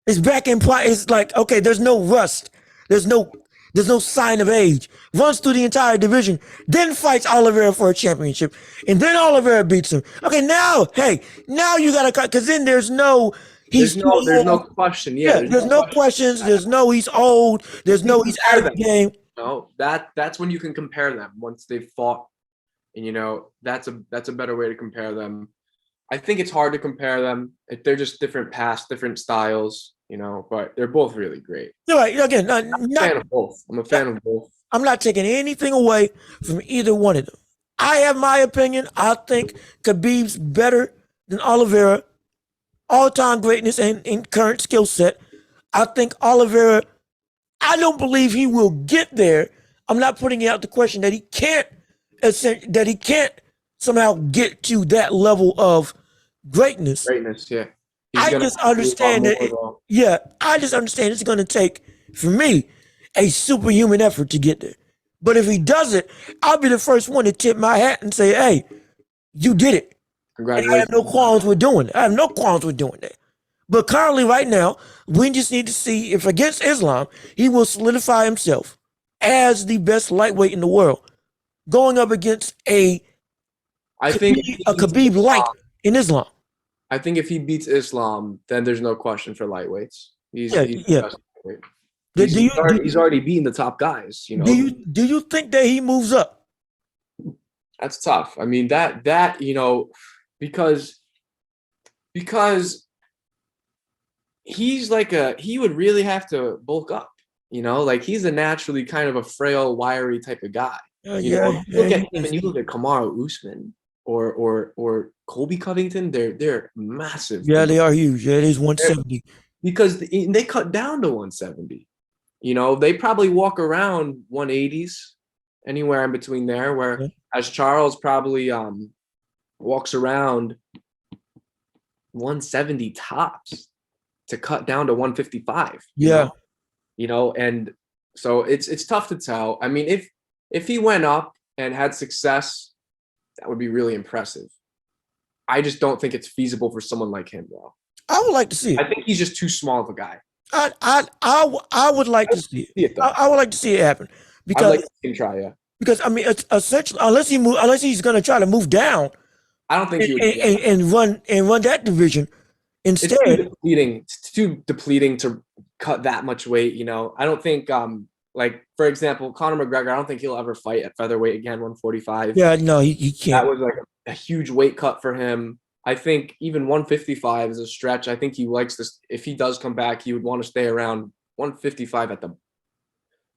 It's back in play. It's like, okay, there's no rust. There's no sign of age. Runs through the entire division, then fights Oliveira for a championship, and then Oliveira beats him. Okay, now you gotta cut, because then there's no question. There's no questions. There's no he's old. There's no he's out of the game. No, that's when you can compare them once they've fought, and that's a better way to compare them. I think it's hard to compare them. They're just different paths, different styles, but they're both really great. Right. Again, I'm a fan of both. I'm not taking anything away from either one of them. I have my opinion. I think Khabib's better than Oliveira. All-time greatness and in current skill set. I think Oliveira, I don't believe he will get there. I'm not putting out the question that he can't somehow get to that level of greatness. Yeah. I just understand it's going to take, for me, a superhuman effort to get there. But if he does it, I'll be the first one to tip my hat and say, hey, you did it. Congratulations. And I have no qualms with doing it. But currently, right now, we just need to see if against Islam, he will solidify himself as the best lightweight in the world, going up against a Khabib light in Islam. I think if he beats Islam, then there's no question for lightweights. He's the best lightweight. He's already beaten the top guys. Do you think that he moves up? That's tough. I mean, that because he's like he would really have to bulk up, like he's a naturally kind of a frail, wiry type of guy. Look at him and you look at Kamaru Usman or Colby Covington, they're massive. Yeah, they are huge. Yeah, it is 170. Because they cut down to 170. They probably walk around 180s, anywhere in between there, where as Charles probably walks around 170 tops to cut down to 155. Yeah. And so it's tough to tell. I mean, if he went up and had success, that would be really impressive. I just don't think it's feasible for someone like him, though. I would like to see it. I think he's just too small of a guy. I would like to see it. I would like to see it happen because I'd like to see him try, yeah. Because I mean, it's essentially unless he's going to try to move down. I don't think he would and run that division instead. It's too depleting to cut that much weight. I don't think like for example, Conor McGregor. I don't think he'll ever fight at featherweight again, 145. Yeah, no, he can't. That was like a huge weight cut for him. I think even 155 is a stretch. I think he likes this. If he does come back, he would want to stay around 155 at the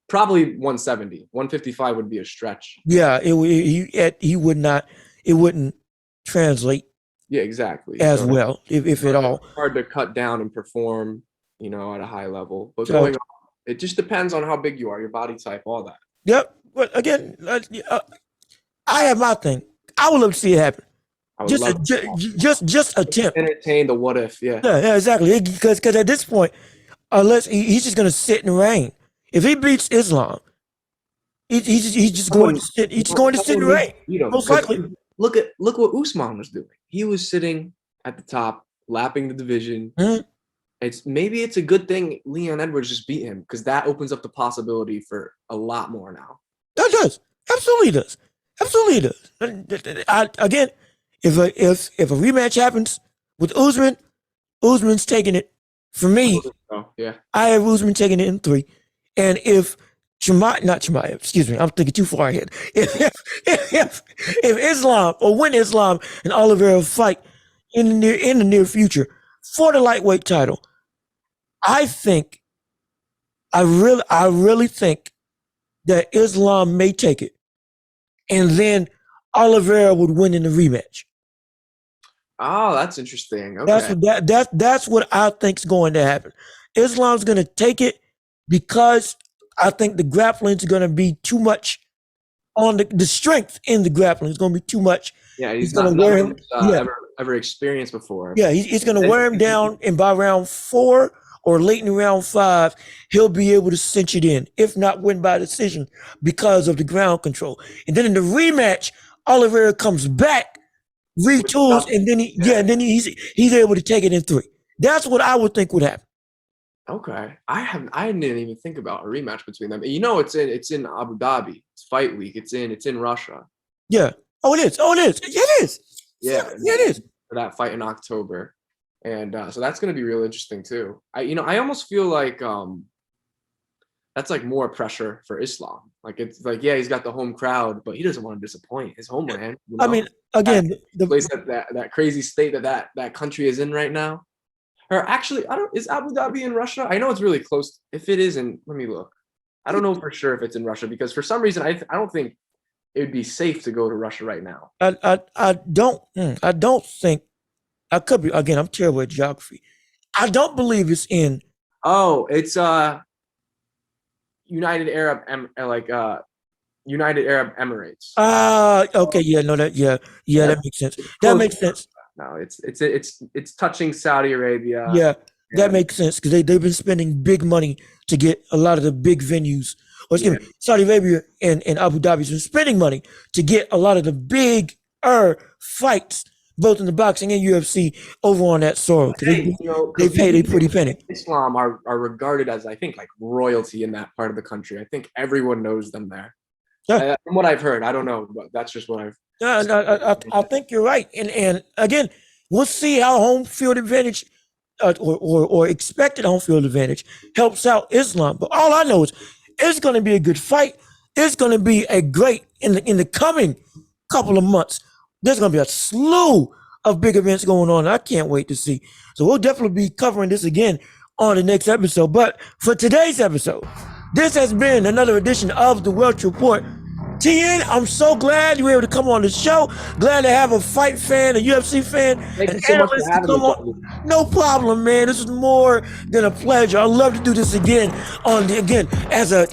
probably 170. 155 would be a stretch. Yeah, he would not. It wouldn't translate. Yeah, exactly. As well, if at all. Hard to cut down and perform, at a high level. But going on, it just depends on how big you are, your body type, all that. Yep. But again, I have my thing. I would love to see it happen. Just attempt. Entertain the what if, yeah. Yeah, exactly. Because at this point, unless he's just gonna sit and reign. If he beats Islam, he's just going to sit. He's going to sit and reign. Most likely. Look what Usman was doing. He was sitting at the top, lapping the division. Mm-hmm. It's a good thing Leon Edwards just beat him because that opens up the possibility for a lot more now. That does. Absolutely does. Absolutely does. Again, if a rematch happens with Usman, Usman's taking it. For me, yeah. I have Usman taking it in 3. And if Chimaev, excuse me, I'm thinking too far ahead. If Islam or when Islam and Oliveira fight in the near future for the lightweight title, I really think that Islam may take it, and then Oliveira would win in the rematch. Oh, that's interesting. Okay. That's what I think's going to happen. Islam's going to take it because I think the grappling is going to be too much on the strength in the grappling is going to be too much. Yeah, he's going to wear him. Ever experienced before. Yeah, he's going to wear him down, and by round 4 or late in round 5, he'll be able to cinch it in, if not win by decision, because of the ground control. And then in the rematch, Oliveira comes back, retools, and then he's able to take it in 3. That's what I would think would happen. Okay, I didn't even think about a rematch between them. It's in Abu Dhabi. It's fight week. It's in Russia. Yeah. Oh, it is. It is. Yeah, it is. For that fight in October, and so that's going to be real interesting too. I almost feel like that's like more pressure for Islam. Like it's like he's got the home crowd, but he doesn't want to disappoint his homeland. I mean, again, the place that crazy state that country is in right now. Or actually, is Abu Dhabi in Russia? I know it's really close. If it isn't, let me look. I don't know for sure if it's in Russia because for some reason I don't think it would be safe to go to Russia right now. I don't think. I could be. Again, I'm terrible at geography. I don't believe it's in. Oh, it's United Arab Emirates. Okay, that makes sense. That makes sense. No, it's touching Saudi Arabia. Yeah, that makes sense because they've been spending big money to get a lot of the big venues. Or excuse me, Saudi Arabia and Abu Dhabi's been spending money to get a lot of the big fights, both in the boxing and UFC, over on that soil. They paid a pretty penny. Islam are regarded as, I think, like royalty in that part of the country. I think everyone knows them there. Yeah. From what I've heard, I don't know, but that's just what I've. I think you're right, and again, we'll see how home field advantage or expected home field advantage helps out Islam. But all I know is it's going to be a good fight. It's going to be a great in the coming couple of months. There's going to be a slew of big events going on. I can't wait to see. So we'll definitely be covering this again on the next episode. But for today's episode, this has been another edition of the Welch Report. TN, I'm so glad you were able to come on the show. Glad to have a fight fan, a UFC fan, Thank you so much for having me. No problem, man. This is more than a pleasure. I'd love to do this again as a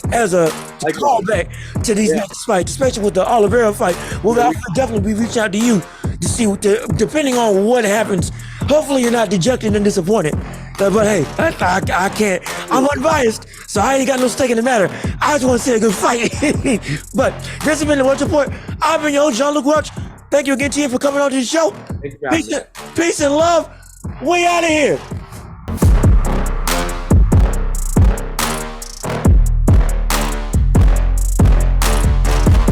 callback to these next fights, especially with the Oliveira fight. I'll definitely be reaching out to you to see depending on what happens. Hopefully you're not dejected and disappointed. But hey, I can't. I'm unbiased, so I ain't got no stake in the matter. I just want to see a good fight. But this has been the Welch Report. I've been your host, Jean-Luc Welch. Thank you again, TN, for coming on to the show. Peace and love. We out of here.